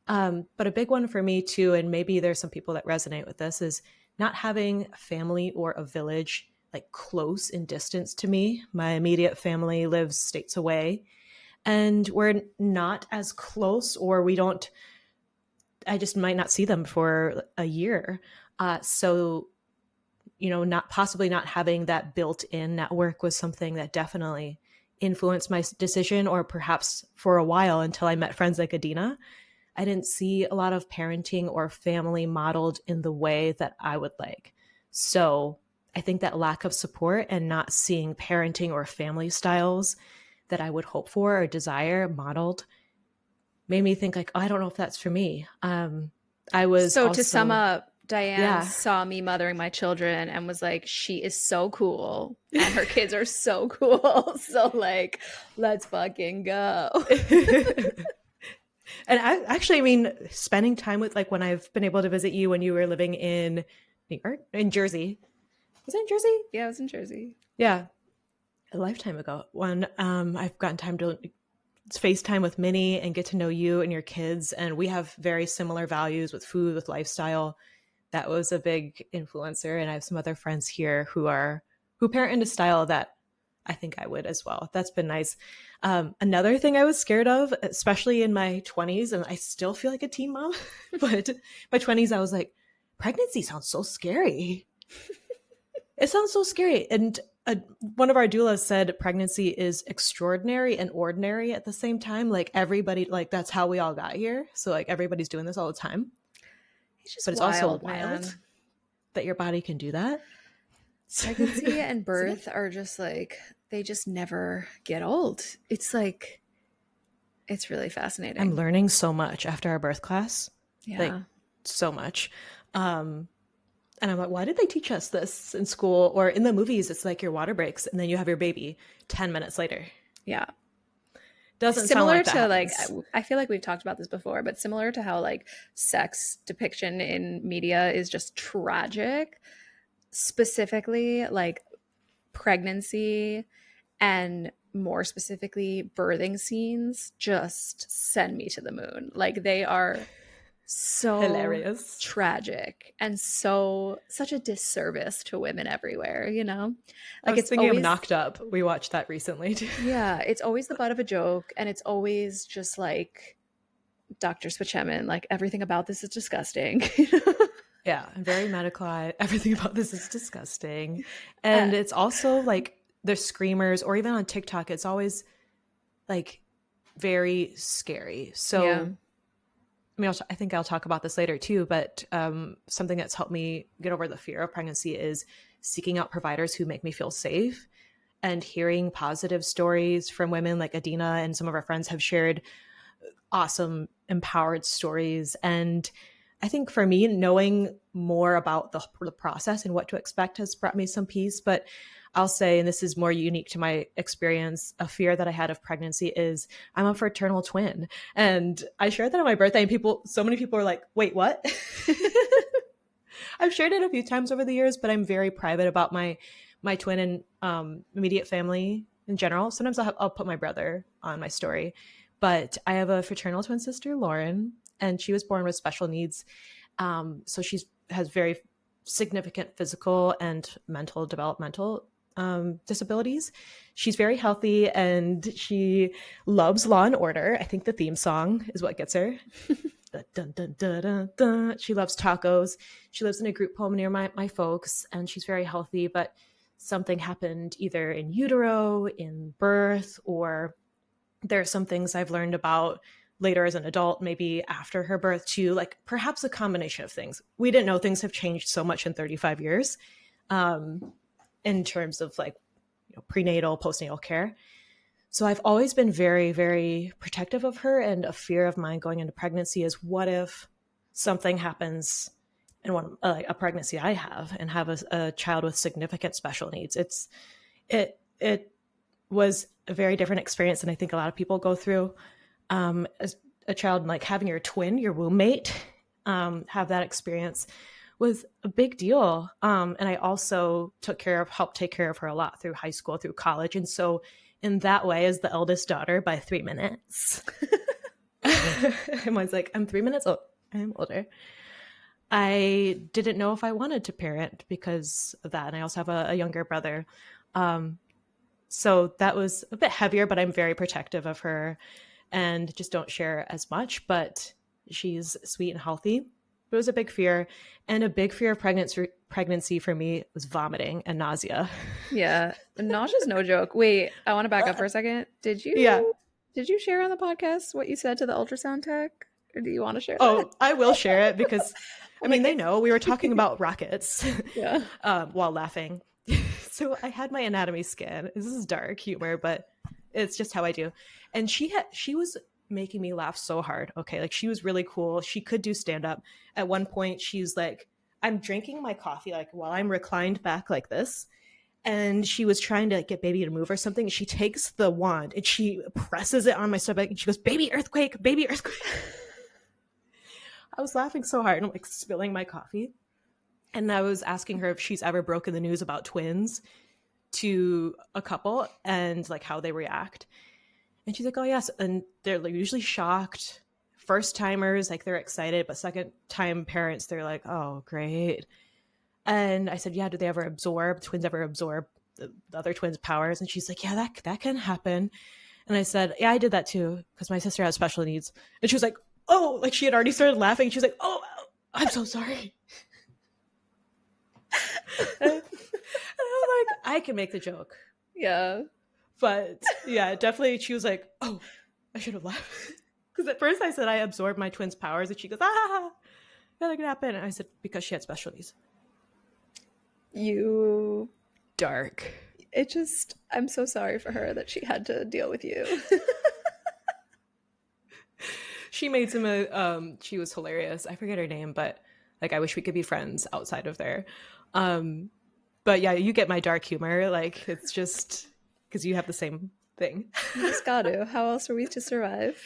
D: But a big one for me too, and maybe there's some people that resonate with this, is not having family or a village like close in distance to me. My immediate family lives states away, and we're not as close, or I just might not see them for a year. So, not having that built-in network was something that definitely influenced my decision, or perhaps for a while until I met friends like Adina. I didn't see a lot of parenting or family modeled in the way that I would like. So I think that lack of support and not seeing parenting or family styles that I would hope for or desire modeled made me think like, oh, I don't know if that's for me.
E: To sum up, Diane saw me mothering my children and was like, she is so cool and her kids are so cool. So like, let's fucking go.
D: And spending time with, like, when I've been able to visit you when you were living in New York, in Jersey. Was it in Jersey?
E: Yeah, I was in Jersey.
D: Yeah. A lifetime ago. When I've gotten time to FaceTime with Minnie and get to know you and your kids. And we have very similar values with food, with lifestyle. That was a big influencer. And I have some other friends here who parent in a style that I think I would as well. That's been nice. Another thing I was scared of, especially in my 20s, and I still feel like a teen mom, but my 20s, I was like, pregnancy sounds so scary. It sounds so scary. And one of our doulas said pregnancy is extraordinary and ordinary at the same time. Like everybody, like that's how we all got here. So like everybody's doing this all the time. It's also wild man. That your body can do that.
E: Pregnancy and birth are just like, they just never get old. It's like, it's really fascinating.
D: I'm learning so much after our birth class.
E: Yeah.
D: Like so much. And I'm like, why did they teach us this in school or in the movies? It's like your water breaks and then you have your baby 10 minutes later.
E: Yeah.
D: Doesn't
E: similar
D: sound like
E: to like, I feel like we've talked about this before, but similar to how like sex depiction in media is just tragic. Specifically like pregnancy and more specifically birthing scenes just send me to the moon. Like they are so
D: hilarious,
E: tragic, and such a disservice to women everywhere, you know?
D: Like it's thinking always, of Knocked Up. We watched that recently too.
E: Yeah, it's always the butt of a joke, and it's always just like Dr. Spachemin, like everything about this is disgusting.
D: Yeah, I'm very medical. Everything about this is disgusting. And it's also like the screamers, or even on TikTok, it's always like very scary. So,
E: Yeah.
D: I mean, I think I'll talk about this later too, but something that's helped me get over the fear of pregnancy is seeking out providers who make me feel safe, and hearing positive stories from women like Adina and some of our friends have shared awesome, empowered stories. And I think for me, knowing more about the process and what to expect has brought me some peace. But I'll say, and this is more unique to my experience, a fear that I had of pregnancy is I'm a fraternal twin. And I shared that on my birthday, and so many people are like, wait, what? I've shared it a few times over the years, but I'm very private about my twin and immediate family in general. Sometimes I'll put my brother on my story, but I have a fraternal twin sister, Lauren, and she was born with special needs. So has very significant physical and mental developmental disabilities. She's very healthy, and she loves Law and Order. I think the theme song is what gets her. Dun, dun, dun, dun, dun. She loves tacos. She lives in a group home near my folks, and she's very healthy, but something happened either in utero, in birth, or there are some things I've learned about later as an adult, maybe after her birth too, like perhaps a combination of things. We didn't know things have changed so much in 35 years in terms of like prenatal, postnatal care. So I've always been very, very protective of her, and a fear of mine going into pregnancy is what if something happens in a pregnancy I have and have a child with significant special needs. It was a very different experience than I think a lot of people go through. As a child, like having your twin, your womb mate, have that experience was a big deal. And I also helped take care of her a lot through high school, through college. And so in that way, as the eldest daughter by 3 minutes, everyone's like, I'm 3 minutes old. I'm older. I didn't know if I wanted to parent because of that. And I also have a younger brother. So that was a bit heavier, but I'm very protective of her and just don't share as much. But she's sweet and healthy. It was a big fear. And a big fear of pregnancy for me was vomiting and nausea.
E: Yeah. Nausea's no joke. Wait, I want to back up for a second. Did you share on the podcast what you said to the ultrasound tech? Or do you want to share that?
D: Oh, I will share it because, I mean, they know we were talking about rockets while laughing. So I had my anatomy scan. This is dark humor, but it's just how I do. And she was making me laugh so hard. Okay. Like she was really cool. She could do stand up. At one point she's like, I'm drinking my coffee, like while I'm reclined back like this. And she was trying to get baby to move or something. She takes the wand and she presses it on my stomach and she goes, baby earthquake, baby earthquake. I was laughing so hard and I'm like spilling my coffee. And I was asking her if she's ever broken the news about twins to a couple and like how they react. And she's like, oh yes. And they're like usually shocked. First timers, like they're excited, but second time parents, they're like, oh, great. And I said, yeah, do twins ever absorb the other twins' powers? And she's like, yeah, that can happen. And I said, yeah, I did that too, because my sister has special needs. And she was like, oh, like she had already started laughing. She was like, oh, I'm so sorry. And I was like, I can make the joke.
E: Yeah.
D: But yeah, definitely she was like, oh, I should have laughed. Because at first I said I absorbed my twins' powers. And she goes, that could happen. And I said, because she had special needs.
E: You
D: dark.
E: I'm so sorry for her that she had to deal with you.
D: She made she was hilarious. I forget her name, but like I wish we could be friends outside of there. But yeah, you get my dark humor. Like it's just because you have the same thing.
E: You just got to. How else are we to survive?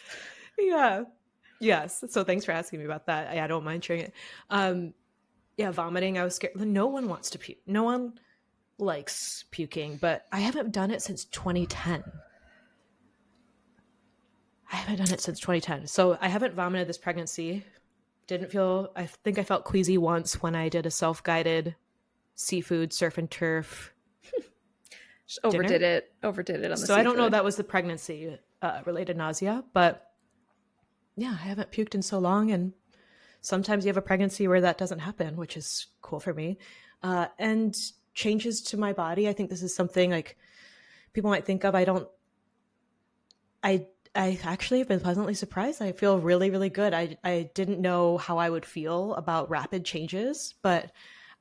D: Yeah. Yes. So thanks for asking me about that. I don't mind sharing it. Yeah, vomiting. I was scared. No one wants to puke. No one likes puking, but I haven't done it since 2010. So I haven't vomited this pregnancy. I think I felt queasy once when I did a self-guided seafood surf and turf.
E: Overdid it on the
D: So
E: seafood.
D: I don't know if that was the pregnancy related nausea, but yeah, I haven't puked in so long and sometimes you have a pregnancy where that doesn't happen, which is cool for me. And changes to my body. I think this is something like people might think of. I actually have been pleasantly surprised. I feel really, really good. I didn't know how I would feel about rapid changes, but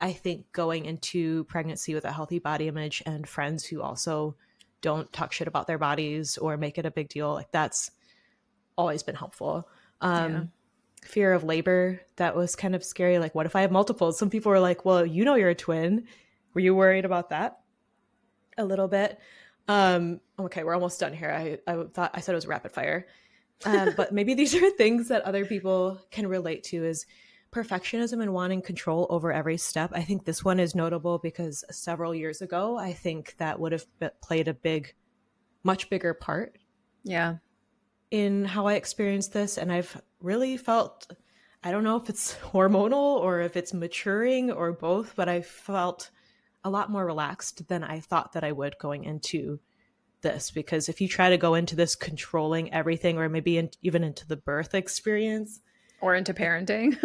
D: I think going into pregnancy with a healthy body image and friends who also don't talk shit about their bodies or make it a big deal, like that's always been helpful. Fear of labor, that was kind of scary. Like, what if I have multiples? Some people were like, well, you know, you're a twin. Were you worried about that? A little bit. Okay, we're almost done here. I thought I said it was rapid fire. But maybe these are things that other people can relate to, is perfectionism and wanting control over every step. I think this one is notable because several years ago, I think that would have played a much bigger part.
E: Yeah.
D: In how I experienced this. And I've really felt, I don't know if it's hormonal or if it's maturing or both, but I felt a lot more relaxed than I thought that I would going into this. Because if you try to go into this controlling everything, or maybe even into the birth experience,
E: or into parenting.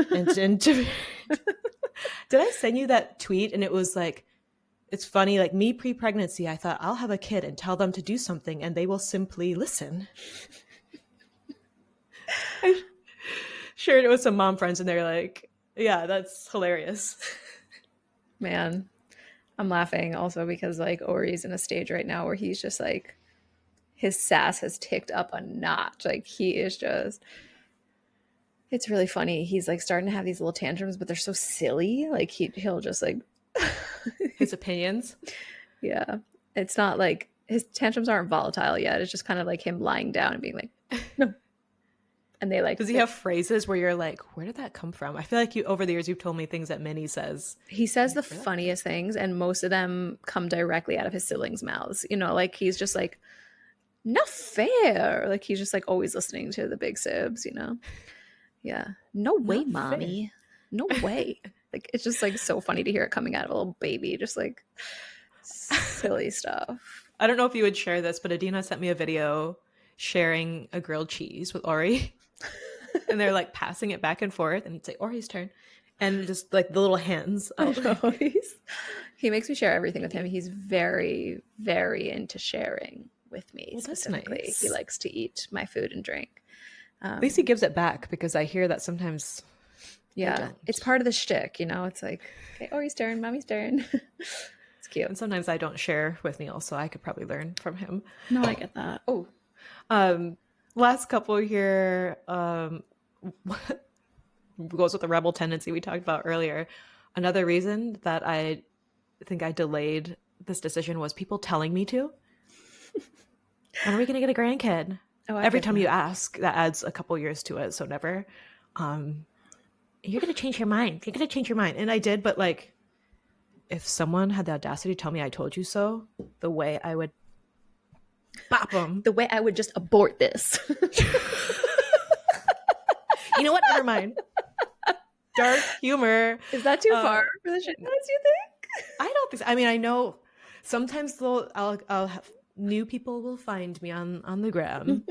D: Did I send you that tweet? And it was like, it's funny, like me pre-pregnancy, I thought I'll have a kid and tell them to do something and they will simply listen. I shared it with some mom friends and they're like, yeah, that's hilarious.
E: Man, I'm laughing also because like Ori's in a stage right now where he's just like, his sass has ticked up a notch. Like he is just, it's really funny. He's like starting to have these little tantrums, but they're so silly. Like he'll just like
D: his opinions.
E: Yeah. It's not like his tantrums aren't volatile yet. It's just kind of like him lying down and being like, no. And they like,
D: does he have phrases where you're like, where did that come from? I feel like over the years, you've told me things that Minnie says.
E: He says the funniest things, and most of them come directly out of his siblings' mouths. You know, like he's just like, not fair. Like he's just like always listening to the big sibs, you know? Yeah. No way, not mommy. Fair. No way. Like it's just like so funny to hear it coming out of a little baby, just like silly stuff.
D: I don't know if you would share this, but Adina sent me a video sharing a grilled cheese with Ori. And they're like passing it back and forth, and he'd say Ori's turn, and just like the little hands.
E: He makes me share everything with him. He's very, very into sharing with me. Well, specifically, nice. He likes to eat my food and drink.
D: At least he gives it back, because I hear that sometimes.
E: Yeah, it's part of the shtick, you know. It's like, okay, Ori's turn, mommy's turn. It's cute.
D: And sometimes I don't share with Neil, so I could probably learn from him.
E: No, I get that.
D: Oh. Last couple here goes with the rebel tendency we talked about earlier. Another reason that I think I delayed this decision was people telling me to. When are we going to get a grandkid? Oh, every time you ask, that adds a couple years to it. So never. You're going to change your mind. You're going to change your mind. And I did, but like, if someone had the audacity to tell me I told you so, the way I would bop them.
E: The way I would just abort this.
D: You know what? Never mind. Dark humor.
E: Is that too far for the shit notes, you think?
D: I don't think so. I mean, I know sometimes I'll have new people will find me on the gram.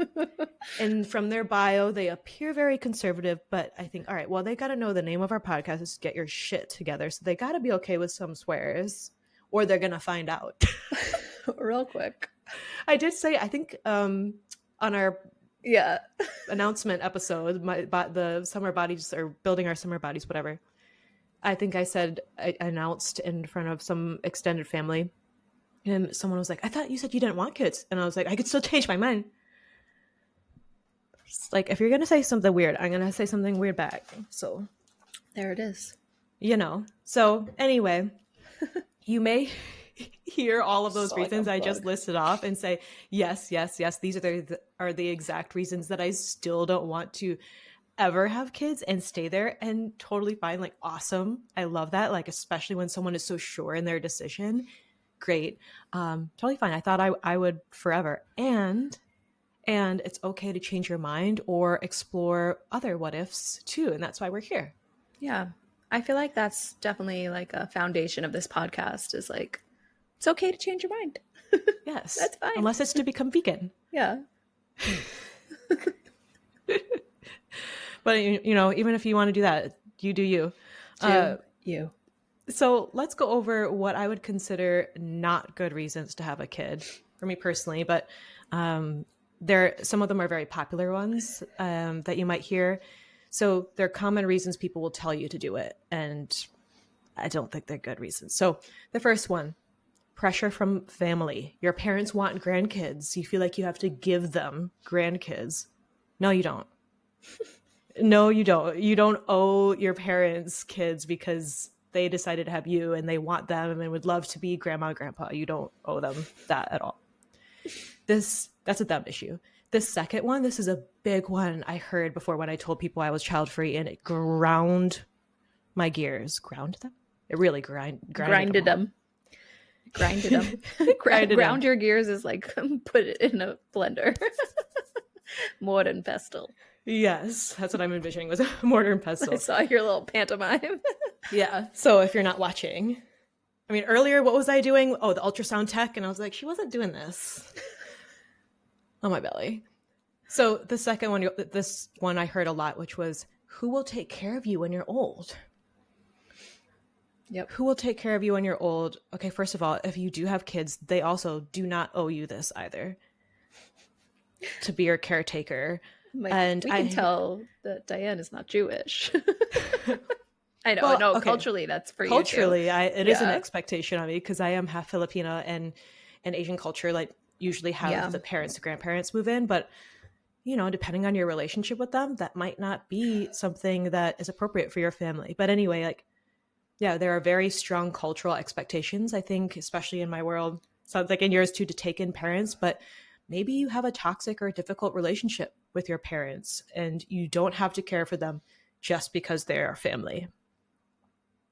D: And from their bio, they appear very conservative, but I think, all right, well, they got to know the name of our podcast is Get Your Shit Together. So they got to be okay with some swears, or they're going to find out.
E: Real quick.
D: I did say, I think on our announcement episode, the summer bodies, or building our summer bodies, whatever. I think I said, I announced in front of some extended family, and someone was like, I thought you said you didn't want kids. And I was like, I could still change my mind. It's like, if you're going to say something weird, I'm going to say something weird back. So
E: there it is.
D: You know. So anyway, you may hear all of those reasons I just listed off and say, yes, these are the exact reasons that I still don't want to ever have kids and stay there, and totally fine. Like, awesome. I love that. Like, especially when someone is so sure in their decision. Great. Totally fine. I thought I would forever. And it's okay to change your mind or explore other what ifs too. And that's why we're here.
E: Yeah. I feel like that's definitely like a foundation of this podcast, is like, it's okay to change your mind.
D: Yes.
E: That's fine.
D: Unless it's to become vegan.
E: Yeah.
D: But even if you want to do that, you do you.
E: You.
D: So let's go over what I would consider not good reasons to have a kid for me personally, but some of them are very popular ones that you might hear. So they're common reasons people will tell you to do it, and I don't think they're good reasons. So the first one, pressure from family. Your parents want grandkids. You feel like you have to give them grandkids. No, you don't. No, you don't. You don't owe your parents kids because they decided to have you and they want them and would love to be grandma and grandpa. You don't owe them that at all. That's a them issue. The second one, this is a big one I heard before when I told people I was child free, and it ground my gears. Ground them? It really grinded them.
E: Grinded them. Ground your gears is like put it in a blender. Mortar and pestle.
D: Yes, that's what I'm envisioning was a mortar and pestle.
E: I saw your little pantomime.
D: Yeah. So if you're not watching, I mean, earlier, what was I doing? Oh, the ultrasound tech. And I was like, she wasn't doing this on my belly. So the second one, this one I heard a lot, which was, who will take care of you when you're old?
E: Yep.
D: Who will take care of you when you're old? Okay, first of all, if you do have kids, they also do not owe you this either. To be your caretaker. And
E: we can tell that Diane is not Jewish. I know.
D: Well,
E: no,
D: okay.
E: Culturally, that's for
D: culturally,
E: you too.
D: It is an expectation on me because I am half Filipina, and Asian culture like usually have the parents, the grandparents move in, but depending on your relationship with them, that might not be something that is appropriate for your family. But anyway, there are very strong cultural expectations, I think, especially in my world. Sounds like in yours too, to take in parents, but maybe you have a toxic or difficult relationship with your parents and you don't have to care for them just because they're family.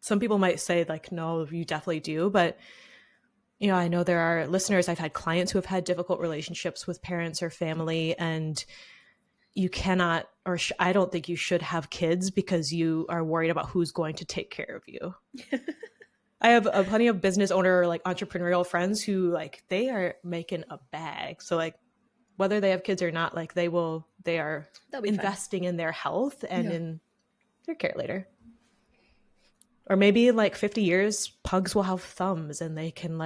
D: Some people might say like, no, you definitely do. But, I know there are listeners, I've had clients who have had difficult relationships with parents or family, and you cannot, I don't think you should have kids because you are worried about who's going to take care of you. I have plenty of business owner, like entrepreneurial friends who they are making a bag. So whether they have kids or not, they are investing in their health and in their care later. Or maybe in 50 years, pugs will have thumbs and they can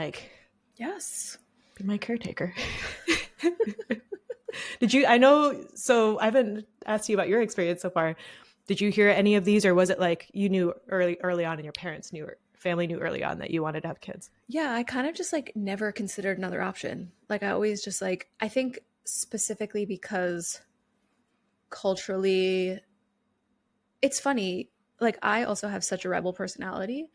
E: yes,
D: be my caretaker. So I haven't asked you about your experience so far. Did you hear any of these, or was it you knew early on and your parents knew, or family knew early on that you wanted to have kids?
E: Yeah, I kind of just never considered another option. I always just I think specifically because culturally, it's funny. I also have such a rebel personality,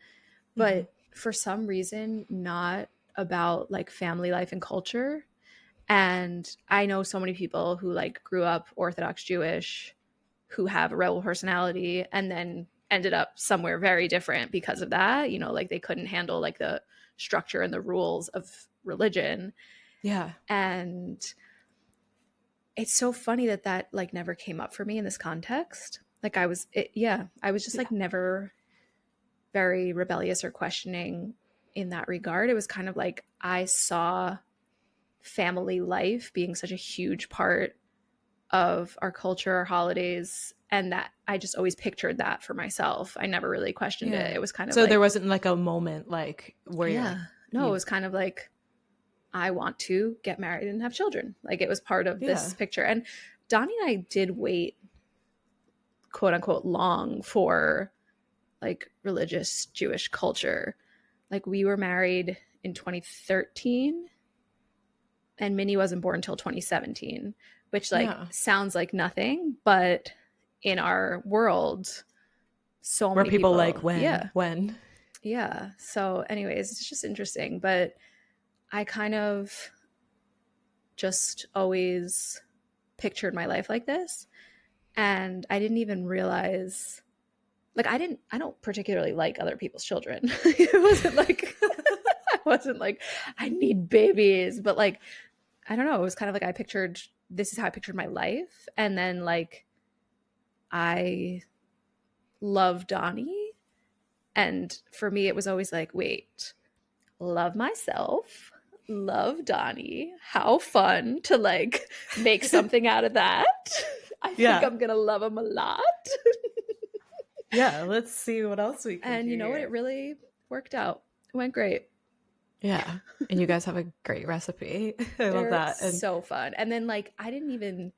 E: but for some reason, not about family life and culture. And I know so many people who grew up Orthodox Jewish who have a rebel personality and then ended up somewhere very different because of that. They couldn't handle the structure and the rules of religion.
D: Yeah.
E: And it's so funny that never came up for me in this context. I was just never very rebellious or questioning in that regard. It was kind of I saw family life being such a huge part of our culture, our holidays, and that I just always pictured that for myself. I never really questioned it. It was kind of
D: so there wasn't a moment where
E: it was kind of I want to get married and have children. It was part of this picture. And Donnie and I did wait, quote unquote, long for religious Jewish culture. We were married in 2013 and Minnie wasn't born until 2017, which sounds like nothing, but in our world, so many
D: people when.
E: Yeah. So anyways, it's just interesting, but I kind of just always pictured my life like this. And I didn't even realize, I don't particularly like other people's children. It wasn't I wasn't I need babies, but I don't know. It was kind of this is how I pictured my life. And then I love Donnie. And for me, it was always wait, love myself, love Donnie. How fun to make something out of that. I think I'm going to love him a lot.
D: Yeah, let's see what else we can
E: And
D: do
E: you know what?
D: here.
E: It really worked out. It went great.
D: Yeah. And you guys have a great recipe. I love that. And
E: so fun. And then like I didn't even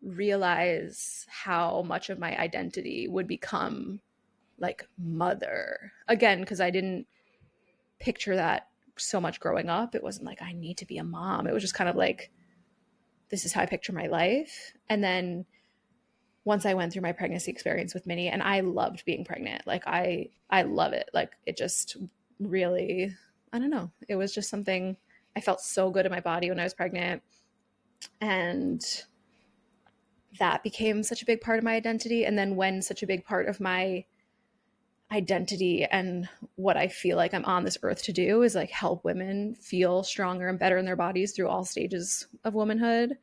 E: realize how much of my identity would become like mother. Again, because I didn't picture that so much growing up. It wasn't like I need to be a mom. It was just kind of like, this is how I picture my life. And then once I went through my pregnancy experience with Minnie, and I loved being pregnant. Like I love it. Like it just really, I don't know. It was just something, I felt so good in my body when I was pregnant. And that became such a big part of my identity. And then when such a big part of my identity and what I feel like I'm on this earth to do is like help women feel stronger and better in their bodies through all stages of womanhood.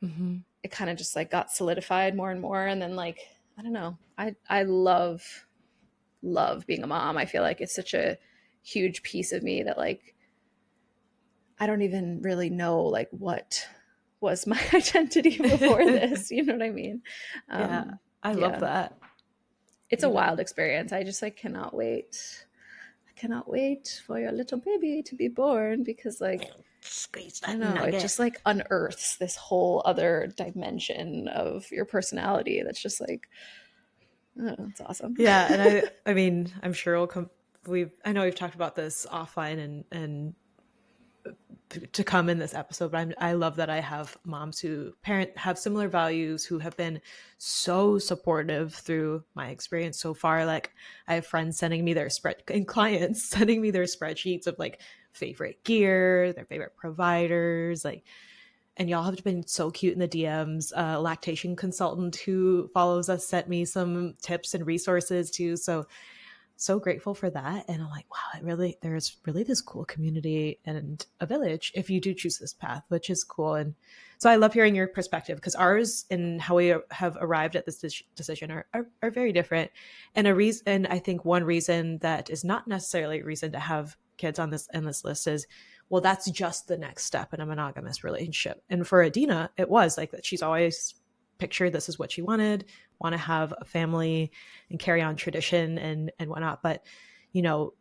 D: mm-hmm.
E: It kind of just like got solidified more and more. And then like, I don't know, I love being a mom. I feel like it's such a huge piece of me that like, I don't even really know like what was my identity before this. You know what I mean?
D: Yeah, I love that.
E: It's a wild experience. I just like cannot wait. I cannot wait for your little baby to be born because like, I don't know, it just like unearths this whole other dimension of your personality that's just like, oh, it's awesome.
D: Yeah, and I mean, I'm sure we'll come. I know we've talked about this offline and to come in this episode, but I love that I have moms who have similar values, who have been so supportive through my experience so far. Like I have friends sending me their clients sending me their spreadsheets of like favorite gear, their favorite providers, like, and y'all have been so cute in the DMs. Lactation consultant who follows us sent me some tips and resources too. So grateful for that. And I'm like, wow, there's really this cool community and a village if you do choose this path, which is cool. And so I love hearing your perspective because ours and how we have arrived at this decision are very different. And I think one reason that is not necessarily a reason to have kids on this list is, well, that's just the next step in a monogamous relationship. And for Adina, it was like that. She's always pictured this is what she want to have a family and carry on tradition and whatnot. But, you know,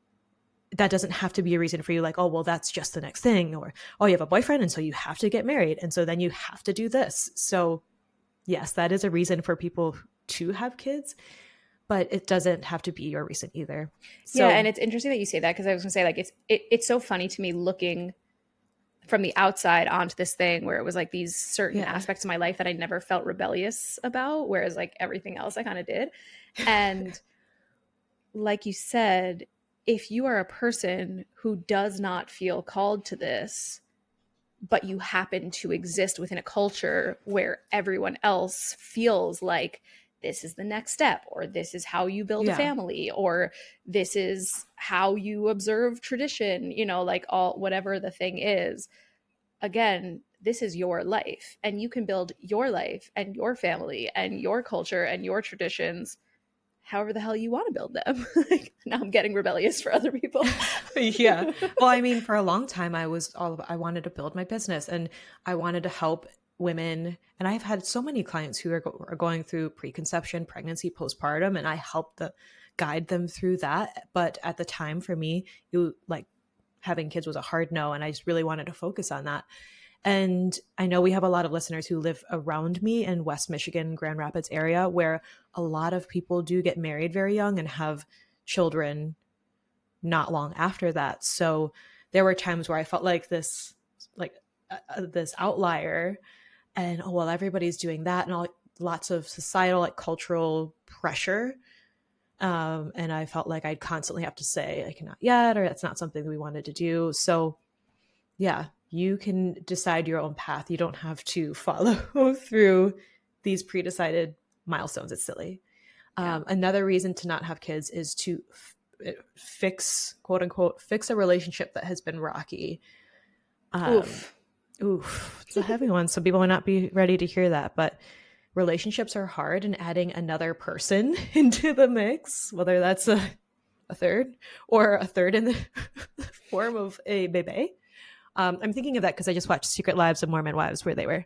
D: that doesn't have to be a reason for you like, oh, well, that's just the next thing. Or, oh, you have a boyfriend and so you have to get married. And so then you have to do this. So yes, that is a reason for people to have kids, but it doesn't have to be your reason either. So,
E: yeah. And it's interesting that you say that because I was gonna say like, it's so funny to me looking from the outside onto this thing where it was like these certain aspects of my life that I never felt rebellious about, whereas like everything else I kind of did. And like you said, if you are a person who does not feel called to this, but you happen to exist within a culture where everyone else feels like this is the next step, or this is how you build a family, or this is how you observe tradition, you know, like all, whatever the thing is, again, this is your life and you can build your life and your family and your culture and your traditions however the hell you want to build them. Like, now I'm getting rebellious for other people.
D: Yeah. Well, I mean, for a long time, I wanted to build my business and I wanted to help women. And I've had so many clients who are going through preconception, pregnancy, postpartum, and I help guide them through that. But at the time for me, having kids was a hard no. And I just really wanted to focus on that. And I know we have a lot of listeners who live around me in West Michigan, Grand Rapids area, where a lot of people do get married very young and have children not long after that. So there were times where I felt like this outlier and, oh, well, everybody's doing that and lots of societal, like cultural pressure. And I felt like I'd constantly have to say like, not yet, or that's not something we wanted to do. So yeah, you can decide your own path. You don't have to follow through these pre-decided milestones. It's silly. Another reason to not have kids is to fix, quote unquote, fix a relationship that has been rocky. Oof. It's a heavy one. Some people might not be ready to hear that, but relationships are hard, and adding another person into the mix, whether that's a third or a third in the form of a baby. I'm thinking of that because I just watched Secret Lives of Mormon Wives where they were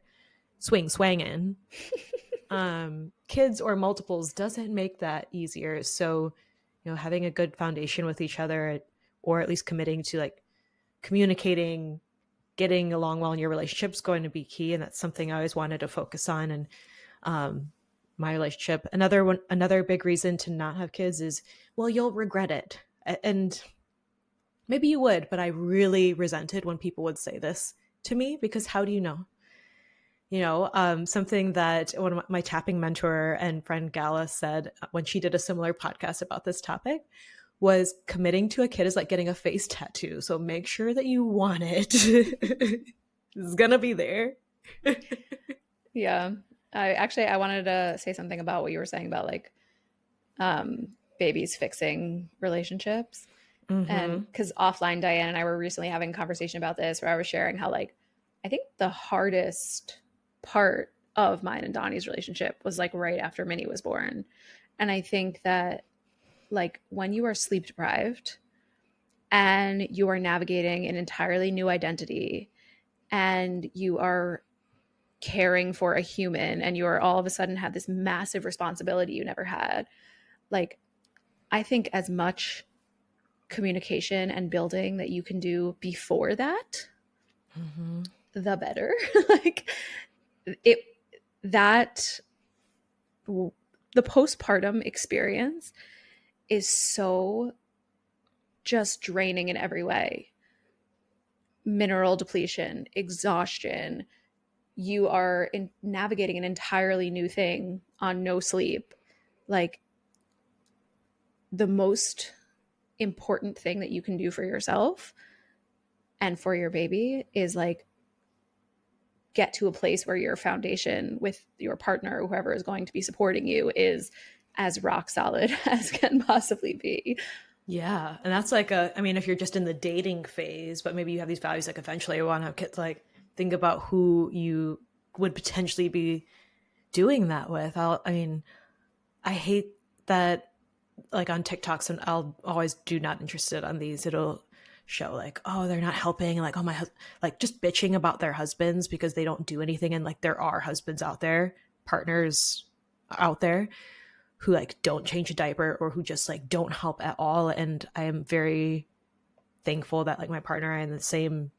D: swanging. kids or multiples doesn't make that easier. So, having a good foundation with each other, or at least committing to like communicating, getting along well in your relationship is going to be key. And that's something I always wanted to focus on. And my relationship, another big reason to not have kids is, well, you'll regret it. And maybe you would, but I really resented when people would say this to me, because how do you know? Something that one of my tapping mentor and friend Gala said when she did a similar podcast about this topic was, committing to a kid is like getting a face tattoo. So make sure that you want it. It's gonna be there.
E: Yeah. I wanted to say something about what you were saying about like babies fixing relationships. Mm-hmm. And because offline, Diane and I were recently having a conversation about this, where I was sharing how like I think the hardest part of mine and Donnie's relationship was like right after Minnie was born. And I think that like when you are sleep deprived and you are navigating an entirely new identity and you are caring for a human and you are all of a sudden have this massive responsibility you never had, like I think as much communication and building that you can do before that, the better. Like the postpartum experience is so just draining in every way. Mineral depletion, exhaustion. You are navigating an entirely new thing on no sleep. Like the most important thing that you can do for yourself and for your baby is like get to a place where your foundation with your partner, whoever is going to be supporting you, is as rock solid as can possibly be.
D: Yeah. And that's like if you're just in the dating phase, but maybe you have these values, like eventually you want to have kids, like think about who you would potentially be doing that with. I hate that, like on TikToks, and I'll always do not interested on these. It'll show like, oh, they're not helping, like, oh, my like just bitching about their husbands because they don't do anything. And like there are husbands out there, partners out there who like don't change a diaper or who just like don't help at all. And I am very thankful that like my partner and I are on the same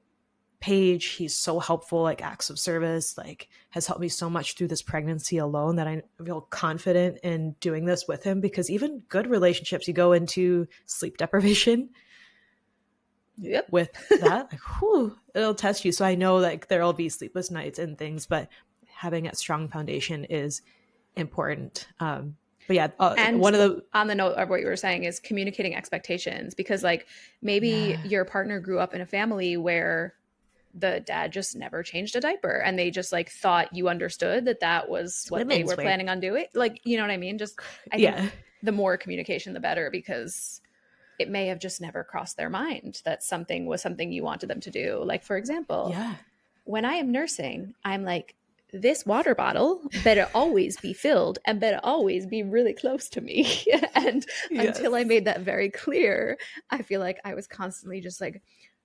D: page. He's so helpful, like acts of service, like has helped me so much through this pregnancy alone, that I feel confident in doing this with him. Because even good relationships, you go into sleep deprivation with that, like, whew, it'll test you. So I know like there'll be sleepless nights and things, but having a strong foundation is important. But yeah,
E: and
D: one of the
E: on the note of what you were saying is communicating expectations, because like maybe your partner grew up in a family where the dad just never changed a diaper and they just like thought you understood that was what they were planning on doing. Like, you know what I mean? Just I think the more communication, the better, because it may have just never crossed their mind that something was something you wanted them to do. Like, for example, when I am nursing, I'm like, this water bottle better always be filled and better always be really close to me. And until I made that very clear, I feel like I was constantly just like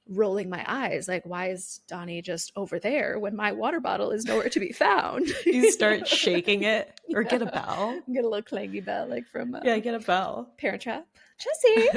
E: rolling my eyes, like, why is Donnie just over there when my water bottle is nowhere to be found?
D: You start shaking it, or get a bell.
E: Get a little clangy bell, like from
D: get a bell.
E: Parent Trap. Jessie.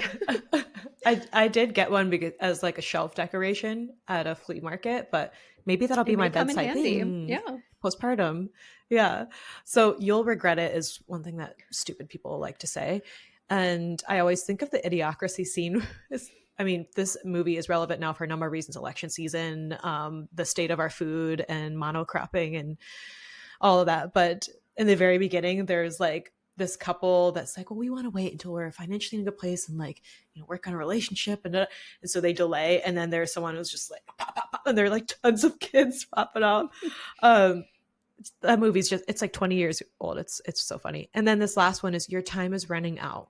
D: I did get one because as like a shelf decoration at a flea market, but maybe that'll be my bedside thing.
E: Yeah.
D: Postpartum. Yeah. So you'll regret it is one thing that stupid people like to say. And I always think of the Idiocracy scene. This movie is relevant now for a number of reasons: election season, the state of our food, and monocropping and all of that. But in the very beginning, there's like this couple that's like, well, we want to wait until we're financially in a good place and like, work on a relationship. And so they delay. And then there's someone who's just like, pop, pop, pop, and there are like tons of kids popping out. That movie's just, it's like 20 years old. It's so funny. And then this last one is, your time is running out.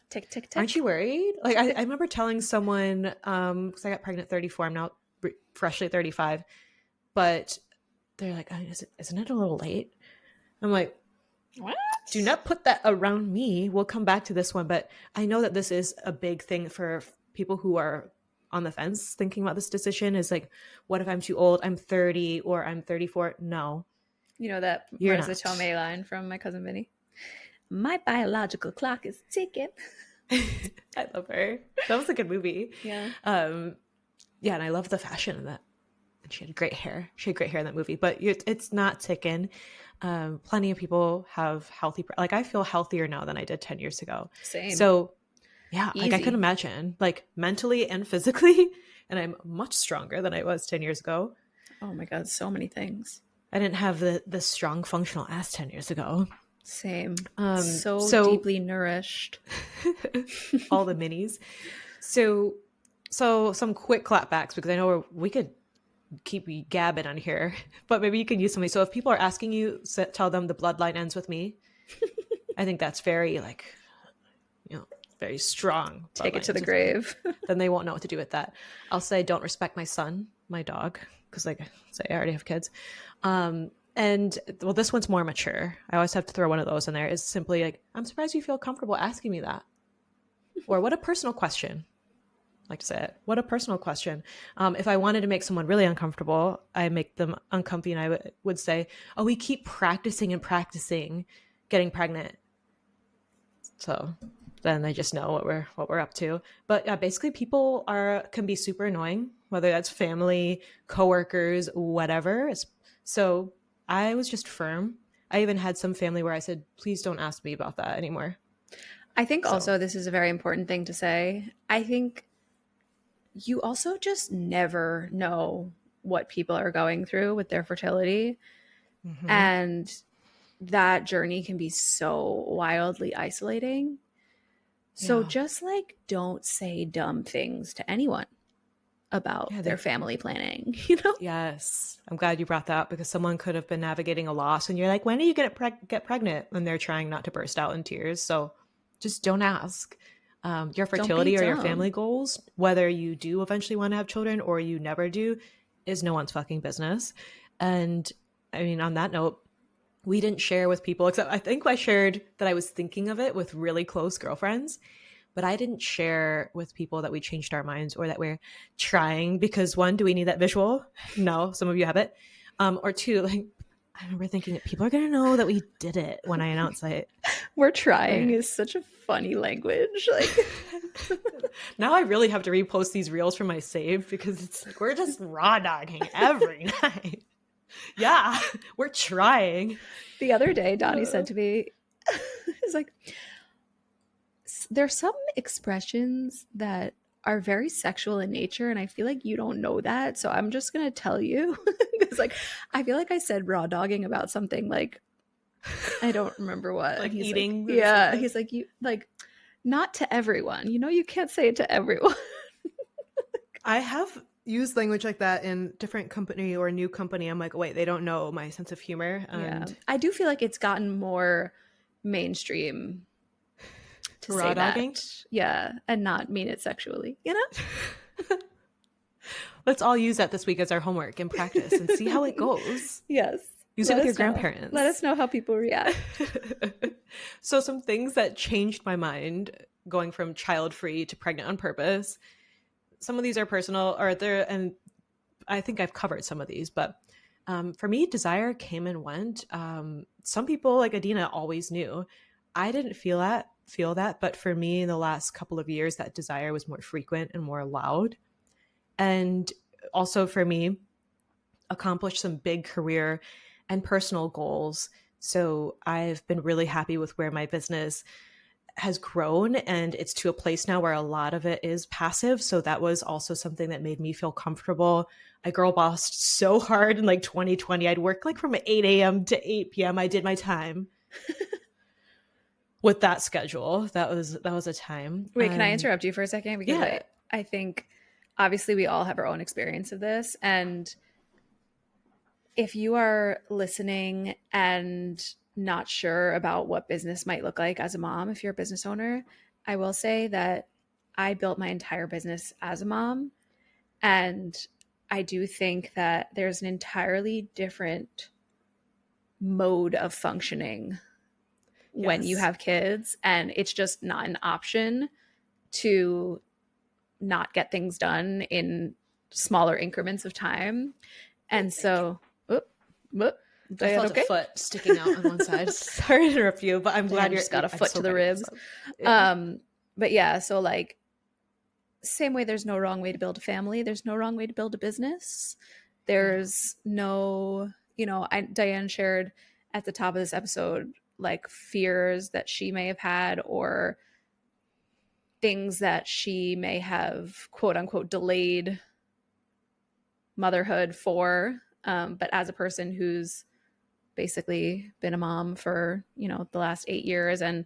E: Tick, tick, tick.
D: Aren't you worried? Like I remember telling someone, because I got pregnant at 34, I'm now freshly 35, but they're like, isn't it a little late? I'm like, what? Do not put that around me. We'll come back to this one, but I know that this is a big thing for people who are on the fence thinking about this decision, is like, what if I'm too old? I'm 30 or I'm 34. No.
E: You know that
D: You're
E: Marissa
D: not.
E: Tomei line from My Cousin Vinny? My biological clock is ticking.
D: I love her. That was a good movie.
E: Yeah.
D: Yeah, and I love the fashion in that. And she had great hair. She had great hair in that movie. But it's not ticking. Plenty of people have healthy, like I feel healthier now than I did 10 years ago.
E: Same.
D: So yeah, like I
E: Easy.
D: could imagine, like mentally and physically, and I'm much stronger than I was 10 years ago.
E: Oh my God, so many things.
D: I didn't have the strong functional ass 10 years ago.
E: Same.
D: So
E: deeply nourished.
D: all the minis. So some quick clapbacks, because I know we could keep gabbing on here, but maybe you can use something. So if people are asking you, tell them the bloodline ends with me. I think that's very like, very strong.
E: Take it to the grave.
D: Then they won't know what to do with that. I'll say, don't respect my son, my dog, because like I say, I already have kids. And well, this one's more mature. I always have to throw one of those in there. Is simply like, I'm surprised you feel comfortable asking me that. Or what a personal question. I like to say it. What a personal question. If I wanted to make someone really uncomfortable, I make them uncomfy, and I would say, oh, we keep practicing and practicing getting pregnant. So then they just know what we're up to. But yeah, basically people can be super annoying, whether that's family, coworkers, whatever. So I was just firm. I even had some family where I said, please don't ask me about that anymore.
E: I think also this is a very important thing to say. I think you also just never know what people are going through with their fertility. Mm-hmm. And that journey can be so wildly isolating. So just like don't say dumb things to anyone about their family planning,
D: Yes. I'm glad you brought that up, because someone could have been navigating a loss and you're like, when are you going to get pregnant? And they're trying not to burst out in tears. So just don't ask. Your fertility or your family goals, whether you do eventually want to have children or you never do, is no one's fucking business. And I mean, on that note, we didn't share with people, except I think I shared that I was thinking of it with really close girlfriends, but I didn't share with people that we changed our minds or that we're trying, because one, do we need that visual? No, some of you have it. Or two, like, I remember thinking that people are going to know that we did it when I announced it.
E: We're trying is such a funny language. Like
D: now I really have to repost these reels from my save, because it's like, we're just raw dogging every night. Yeah, we're trying.
E: The other day, Donnie said to me, he's like, there's some expressions that are very sexual in nature, and I feel like you don't know that, so I'm just gonna tell you. It's like, I feel like I said raw dogging about something, like I don't remember what,
D: like
E: he's
D: eating.
E: Like, yeah, he's like, you like, not to everyone, you can't say it to everyone.
D: I have used language like that in different company or new company. I'm like, wait, they don't know my sense of humor. And
E: yeah, I do feel like it's gotten more mainstream to
D: raw
E: say
D: dogging.
E: That. Yeah, and not mean it sexually,
D: Let's all use that this week as our homework and practice and see how it goes.
E: Yes.
D: Use it with your grandparents.
E: Let us know how people react.
D: So some things that changed my mind going from child-free to pregnant on purpose. Some of these are personal, and I think I've covered some of these, but for me, desire came and went. Some people like Adina always knew. I didn't feel that, but for me in the last couple of years, that desire was more frequent and more loud. And also for me, accomplished some big career and personal goals. So I've been really happy with where my business has grown, and it's to a place now where a lot of it is passive. So that was also something that made me feel comfortable. I girl bossed so hard in like 2020. I'd work like from 8 a.m. to 8 p.m. I did my time with that schedule. That was a time.
E: Wait, can I interrupt you for a second? Because I think obviously we all have our own experience of this. And if you are listening and not sure about what business might look like as a mom, if you're a business owner, I will say that I built my entire business as a mom. And I do think that there's an entirely different mode of functioning when you have kids, and it's just not an option to not get things done in smaller increments of time. And so
D: I felt a foot sticking out on one side. Sorry to interrupt you, but I'm glad
E: you just got a foot to the ribs. But yeah, so like, same way there's no wrong way to build a family, there's no wrong way to build a business. There's no, Diane shared at the top of this episode, like fears that she may have had or things that she may have quote unquote delayed motherhood for. But as a person who's basically been a mom for, the last 8 years, and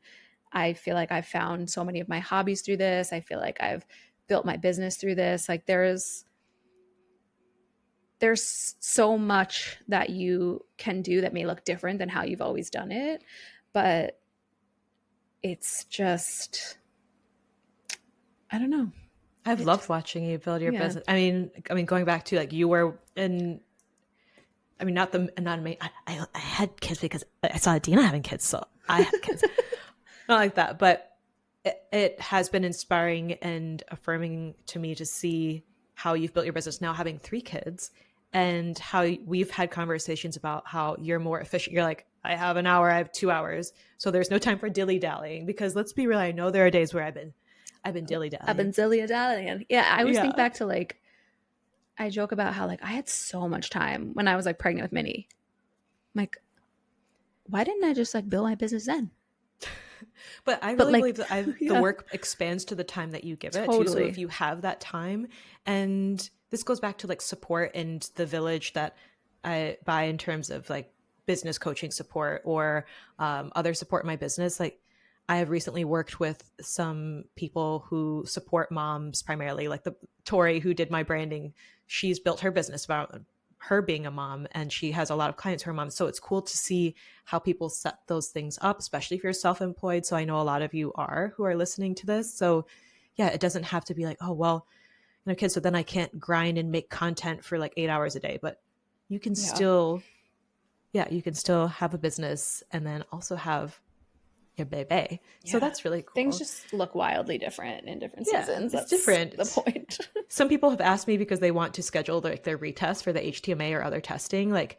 E: I feel like I've found so many of my hobbies through this. I feel like I've built my business through this. Like there's so much that you can do that may look different than how you've always done it. But it's just, I don't know.
D: I've loved watching you build your business. I mean, going back to like you were in, I had kids because I saw Adina having kids, so I had kids. Not like that, but it has been inspiring and affirming to me to see how you've built your business now having 3 kids, and how we've had conversations about how you're more efficient. You're like, I have an hour, I have 2 hours, so there's no time for dilly-dallying, because let's be real, I know there are days where I've been dilly-dallying.
E: I've been dilly-dallying. Yeah, I always think back to like, I joke about how like I had so much time when I was like pregnant with Minnie. I'm like, why didn't I just like build my business then?
D: But I really believe that the work expands to the time that you give it. Totally. So if you have that time, and this goes back to like support and the village that I buy in terms of like business coaching support or other support in my business. Like I have recently worked with some people who support moms primarily, like the Tori who did my branding. She's built her business about her being a mom, and she has a lot of clients who are moms. So it's cool to see how people set those things up, especially if you're self-employed. So I know a lot of you are who are listening to this. So yeah, it doesn't have to be like, oh, well, kids, so then I can't grind and make content for like 8 hours a day, but you can still have a business and then also have your baby. Yeah. So that's really cool.
E: Things just look wildly different in different seasons.
D: That's different.
E: The point.
D: Some people have asked me, because they want to schedule their retest for the HTMA or other testing, like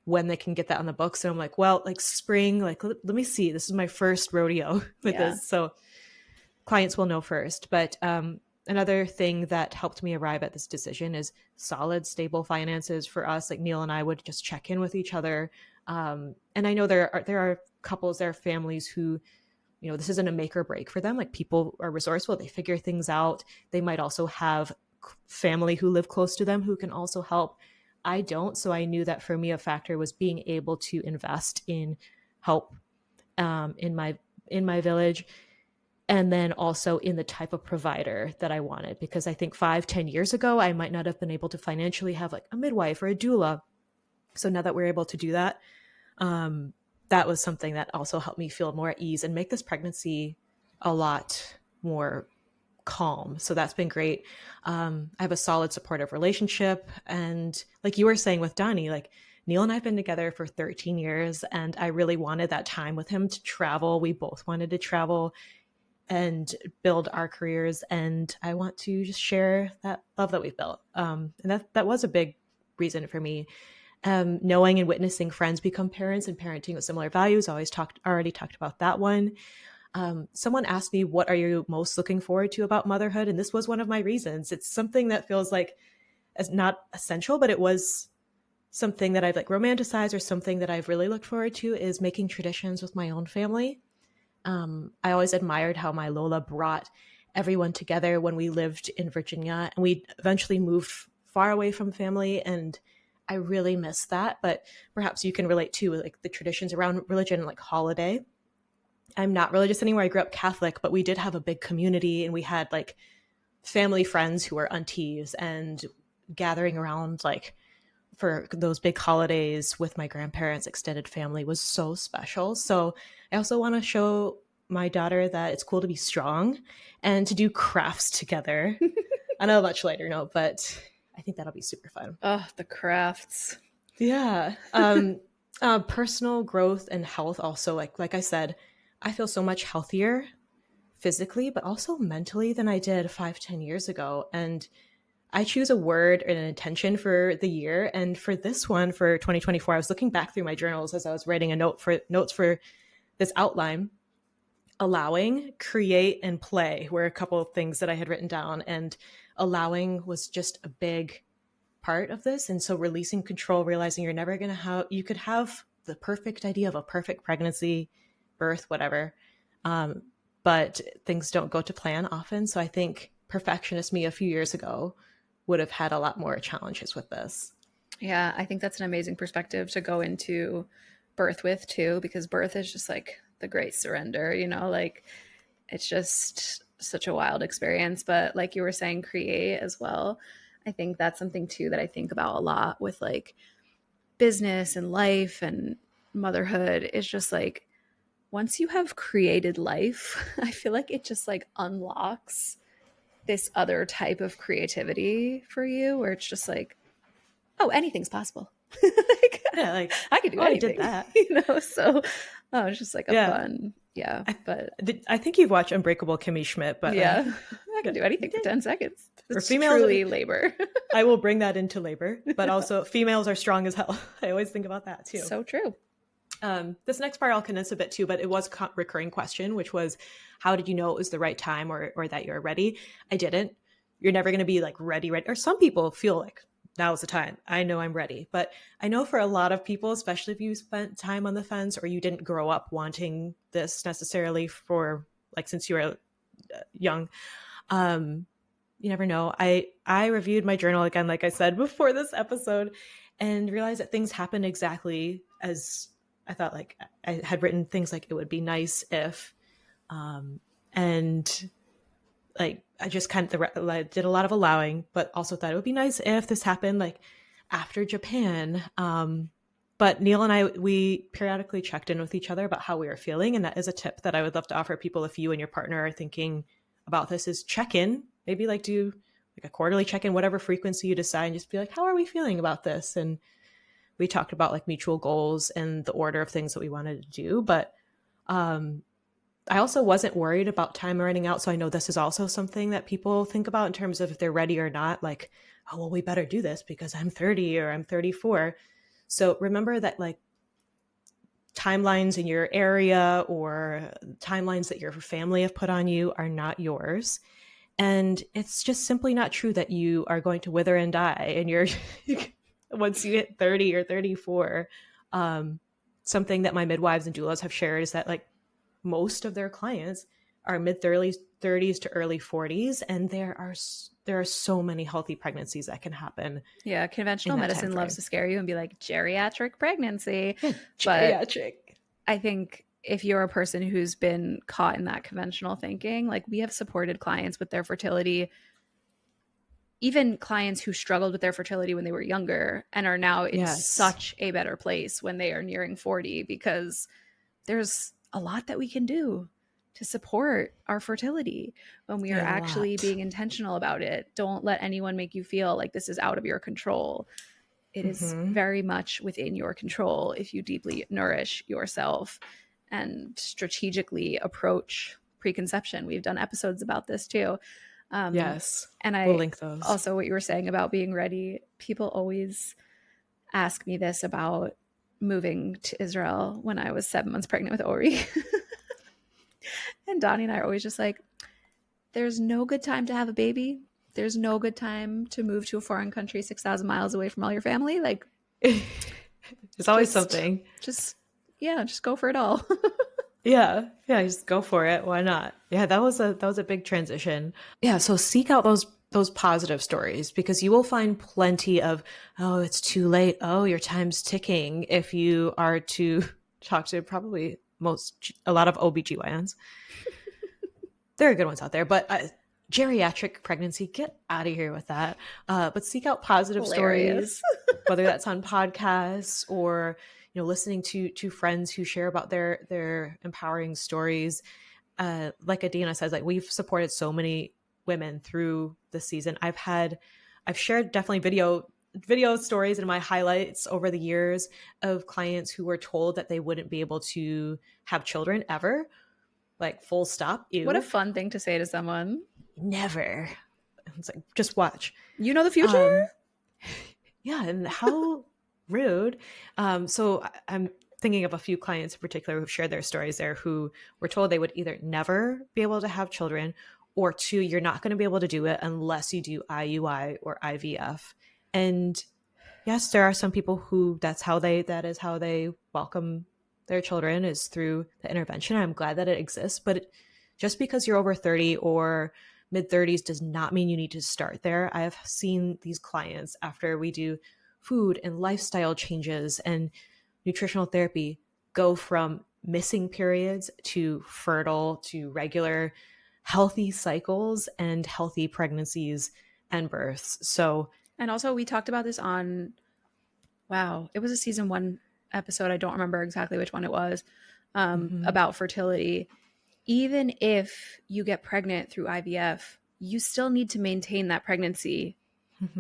D: when they can get that on the books. And I'm like, well, like spring, like let me see. This is my first rodeo with this. So clients will know first. But another thing that helped me arrive at this decision is solid, stable finances for us. Like Neil and I would just check in with each other. And I know there are couples, there are families who, this isn't a make or break for them. Like people are resourceful. They figure things out. They might also have family who live close to them who can also help. I don't. So I knew that for me, a factor was being able to invest in help in my village. And then also in the type of provider that I wanted, because I think 5-10 years ago, I might not have been able to financially have like a midwife or a doula. So now that we're able to do that, that was something that also helped me feel more at ease and make this pregnancy a lot more calm. So that's been great. I have a solid supportive relationship. And like you were saying with Donnie, like Neil and I have been together for 13 years, and I really wanted that time with him to travel. We both wanted to travel and build our careers. And I want to just share that love that we've built. And that was a big reason for me. Knowing and witnessing friends become parents and parenting with similar values. Already talked about that one. Someone asked me, what are you most looking forward to about motherhood? And this was one of my reasons. It's something that feels like as not essential, but it was something that I've like romanticized, or something that I've really looked forward to, is making traditions with my own family. I always admired how my Lola brought everyone together when we lived in Virginia, and we eventually moved far away from family, and I really miss that. But perhaps you can relate to like the traditions around religion, like holiday. I'm not religious anymore. I grew up Catholic, but we did have a big community, and we had like family friends who were aunties, and gathering around like for those big holidays with my grandparents, extended family, was so special. So I also want to show my daughter that it's cool to be strong and to do crafts together. I know a much lighter note, but I think that'll be super fun.
E: Oh, the crafts.
D: Yeah. Personal growth and health also. Like I said, I feel so much healthier physically, but also mentally than I did 5-10 years ago. And I choose a word and an intention for the year. And for this one, for 2024, I was looking back through my journals as I was writing notes for this outline. Allowing, create, and play were a couple of things that I had written down. And allowing was just a big part of this. And so releasing control, realizing you're never going to have, you could have the perfect idea of a perfect pregnancy, birth, whatever. But things don't go to plan often. So I think perfectionist me a few years ago would have had a lot more challenges with this.
E: Yeah, I think that's an amazing perspective to go into birth with too, because birth is just like the great surrender, you know, like it's just such a wild experience. But like you were saying, create as well. I think that's something too that I think about a lot with like business and life and motherhood. It's just like once you have created life, I feel like it just like unlocks this other type of creativity for you where it's just like, oh, anything's possible. Like,
D: yeah, like
E: I could do anything.
D: I did that.
E: You know, so it's just like a fun, but
D: I think you've watched Unbreakable Kimmy Schmidt, but
E: yeah, I can do anything for 10 seconds. It's
D: females,
E: truly labor.
D: I will bring that into labor, but also females are strong as hell. I always think about that too.
E: So true.
D: This next part I'll condense a bit too, but it was a recurring question, which was, how did you know it was the right time or that you're ready? I didn't. You're never going to be like ready. Or some people feel like now's the time. I know I'm ready. But I know for a lot of people, especially if you spent time on the fence or you didn't grow up wanting this necessarily for like since you were young, you never know. I reviewed my journal again, like I said before this episode, and realized that things happened exactly as I thought. Like I had written things like it would be nice if, and like I just kind of did a lot of allowing, but also thought it would be nice if this happened like after Japan. But Neil and I, we periodically checked in with each other about how we were feeling. And that is a tip that I would love to offer people if you and your partner are thinking about this, is check in, maybe like do like a quarterly check-in, whatever frequency you decide, and just be like, how are we feeling about this? And we talked about like mutual goals and the order of things that we wanted to do. But I also wasn't worried about time running out. So I know this is also something that people think about in terms of if they're ready or not, like, oh, well, we better do this because I'm 30 or I'm 34. So remember that like timelines in your area or timelines that your family have put on you are not yours. And it's just simply not true that you are going to wither and die and you're once you hit 30 or 34. Something that my midwives and doulas have shared is that like most of their clients are mid 30s to early 40s, and there are so many healthy pregnancies that can happen.
E: Yeah, conventional medicine loves to scare you and be like geriatric pregnancy.
D: Geriatric.
E: But I think if you're a person who's been caught in that conventional thinking, like we have supported clients with their fertility, even clients who struggled with their fertility when they were younger and are now in such a better place when they are nearing 40, because there's a lot that we can do to support our fertility when we are actually being intentional about it. Don't let anyone make you feel like this is out of your control. It is very much within your control if you deeply nourish yourself and strategically approach preconception. We've done episodes about this too.
D: Yes.
E: And
D: we'll link those.
E: Also what you were saying about being ready. People always ask me this about moving to Israel when I was 7 months pregnant with Ori. And Donnie and I are always just like, there's no good time to have a baby. There's no good time to move to a foreign country 6,000 miles away from all your family. Like,
D: there's always something.
E: Just go for it all.
D: Yeah, just go for it. Why not? Yeah, that was a big transition. Yeah, so seek out those positive stories, because you will find plenty of, oh, it's too late. Oh, your time's ticking. If you are to talk to probably a lot of OBGYNs. There are good ones out there, but geriatric pregnancy, get out of here with that. But seek out positive stories, whether that's on podcasts or listening to friends who share about their empowering stories. Like Adina says, like we've supported so many women through the season. I've shared definitely video stories in my highlights over the years of clients who were told that they wouldn't be able to have children ever, like full stop. Ew.
E: What a fun thing to say to someone.
D: Never. It's like, just watch.
E: You know the future?
D: Yeah. And how rude. So I'm thinking of a few clients in particular who've shared their stories there, who were told they would either never be able to have children, or two, you're not going to be able to do it unless you do IUI or IVF. And yes, there are some people who that is how they welcome their children, is through the intervention. I'm glad that it exists, but just because you're over 30 or mid 30s does not mean you need to start there. I have seen these clients, after we do food and lifestyle changes and nutritional therapy, go from missing periods to fertile to regular healthy cycles and healthy pregnancies and births. So,
E: and also we talked about this on, it was a season 1 episode. I don't remember exactly which one it was, about fertility. Even if you get pregnant through IVF, you still need to maintain that pregnancy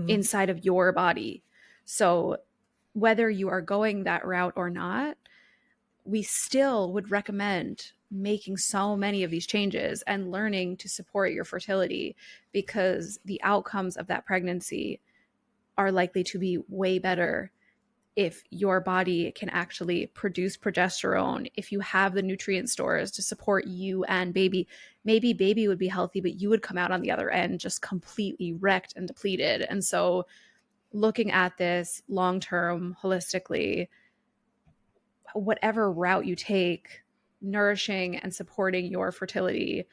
E: inside of your body. So whether you are going that route or not, we still would recommend making so many of these changes and learning to support your fertility, because the outcomes of that pregnancy are likely to be way better if your body can actually produce progesterone, if you have the nutrient stores to support you and baby. Maybe baby would be healthy, but you would come out on the other end just completely wrecked and depleted. And so looking at this long-term, holistically, whatever route you take, nourishing and supporting your fertility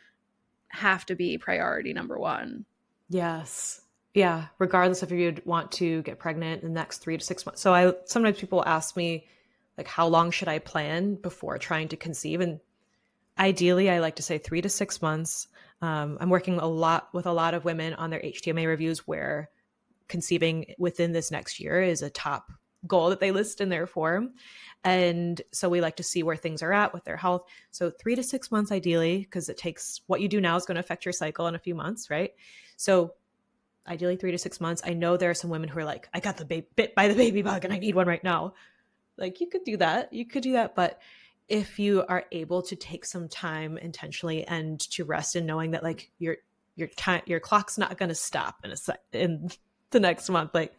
E: have to be priority number 1.
D: Yes. Yeah. Regardless if you'd want to get pregnant in the next 3 to 6 months. So sometimes people ask me, like, how long should I plan before trying to conceive? And ideally, I like to say 3 to 6 months. I'm working with a lot of women on their HTMA reviews, where conceiving within this next year is a top goal that they list in their form. And so we like to see where things are at with their health. So 3 to 6 months, ideally, because it takes, what you do now is going to affect your cycle in a few months, right? So ideally 3 to 6 months. I know there are some women who are like, I got bit by the baby bug and I need one right now. Like, you could do that. But if you are able to take some time intentionally and to rest in knowing that, like, your clock's not going to stop in the next month, like,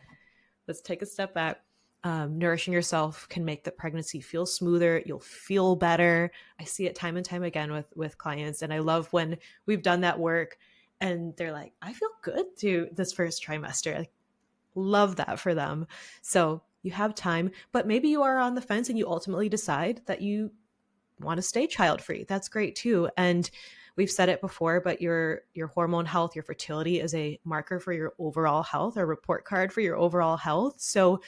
D: let's take a step back. Nourishing yourself can make the pregnancy feel smoother. You'll feel better. I see it time and time again with clients. And I love when we've done that work and they're like, I feel good through this first trimester. I love that for them. So you have time, but maybe you are on the fence and you ultimately decide that you want to stay child-free. That's great too. And we've said it before, but your hormone health, your fertility is a marker for your overall health, or report card for your overall health. So,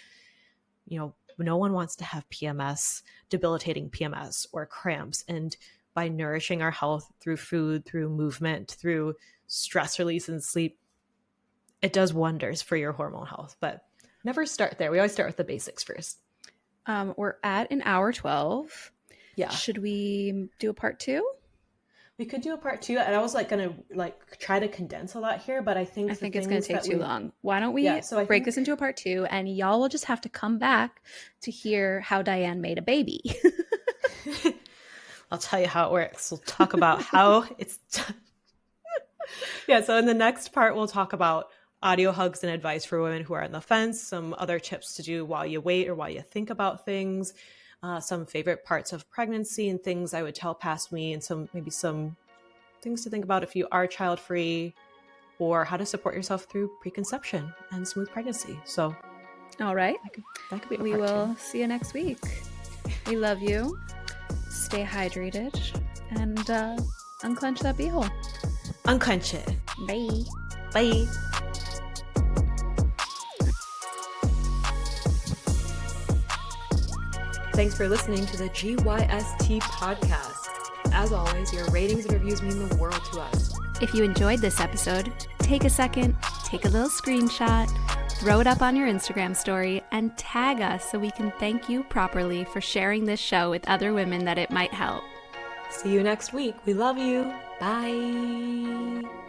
D: no one wants to have PMS, debilitating PMS or cramps. And by nourishing our health through food, through movement, through stress release and sleep, it does wonders for your hormone health. But never start there. We always start with the basics first.
E: We're at an hour 12.
D: Yeah.
E: Should we do a part 2?
D: We could do a part 2, and I was gonna try to condense a lot here, but I think
E: it's gonna take too long. Why don't we break this into a part 2, and y'all will just have to come back to hear how Diane made a baby.
D: I'll tell you how it works. We'll talk about how it's done. Yeah, so in the next part, we'll talk about audio hugs and advice for women who are on the fence, some other tips to do while you wait or while you think about things, some favorite parts of pregnancy and things I would tell past me, and some things to think about if you are child-free, or how to support yourself through preconception and smooth pregnancy. So,
E: all right.
D: That could be
E: we will see you next week. We love you. Stay hydrated and unclench that beehole.
D: Unclench it.
E: Bye.
D: Bye. Thanks for listening to the GYST podcast. As always, your ratings and reviews mean the world to us.
B: If you enjoyed this episode, take a second, take a little screenshot, throw it up on your Instagram story, and tag us so we can thank you properly for sharing this show with other women that it might help.
D: See you next week. We love you. Bye.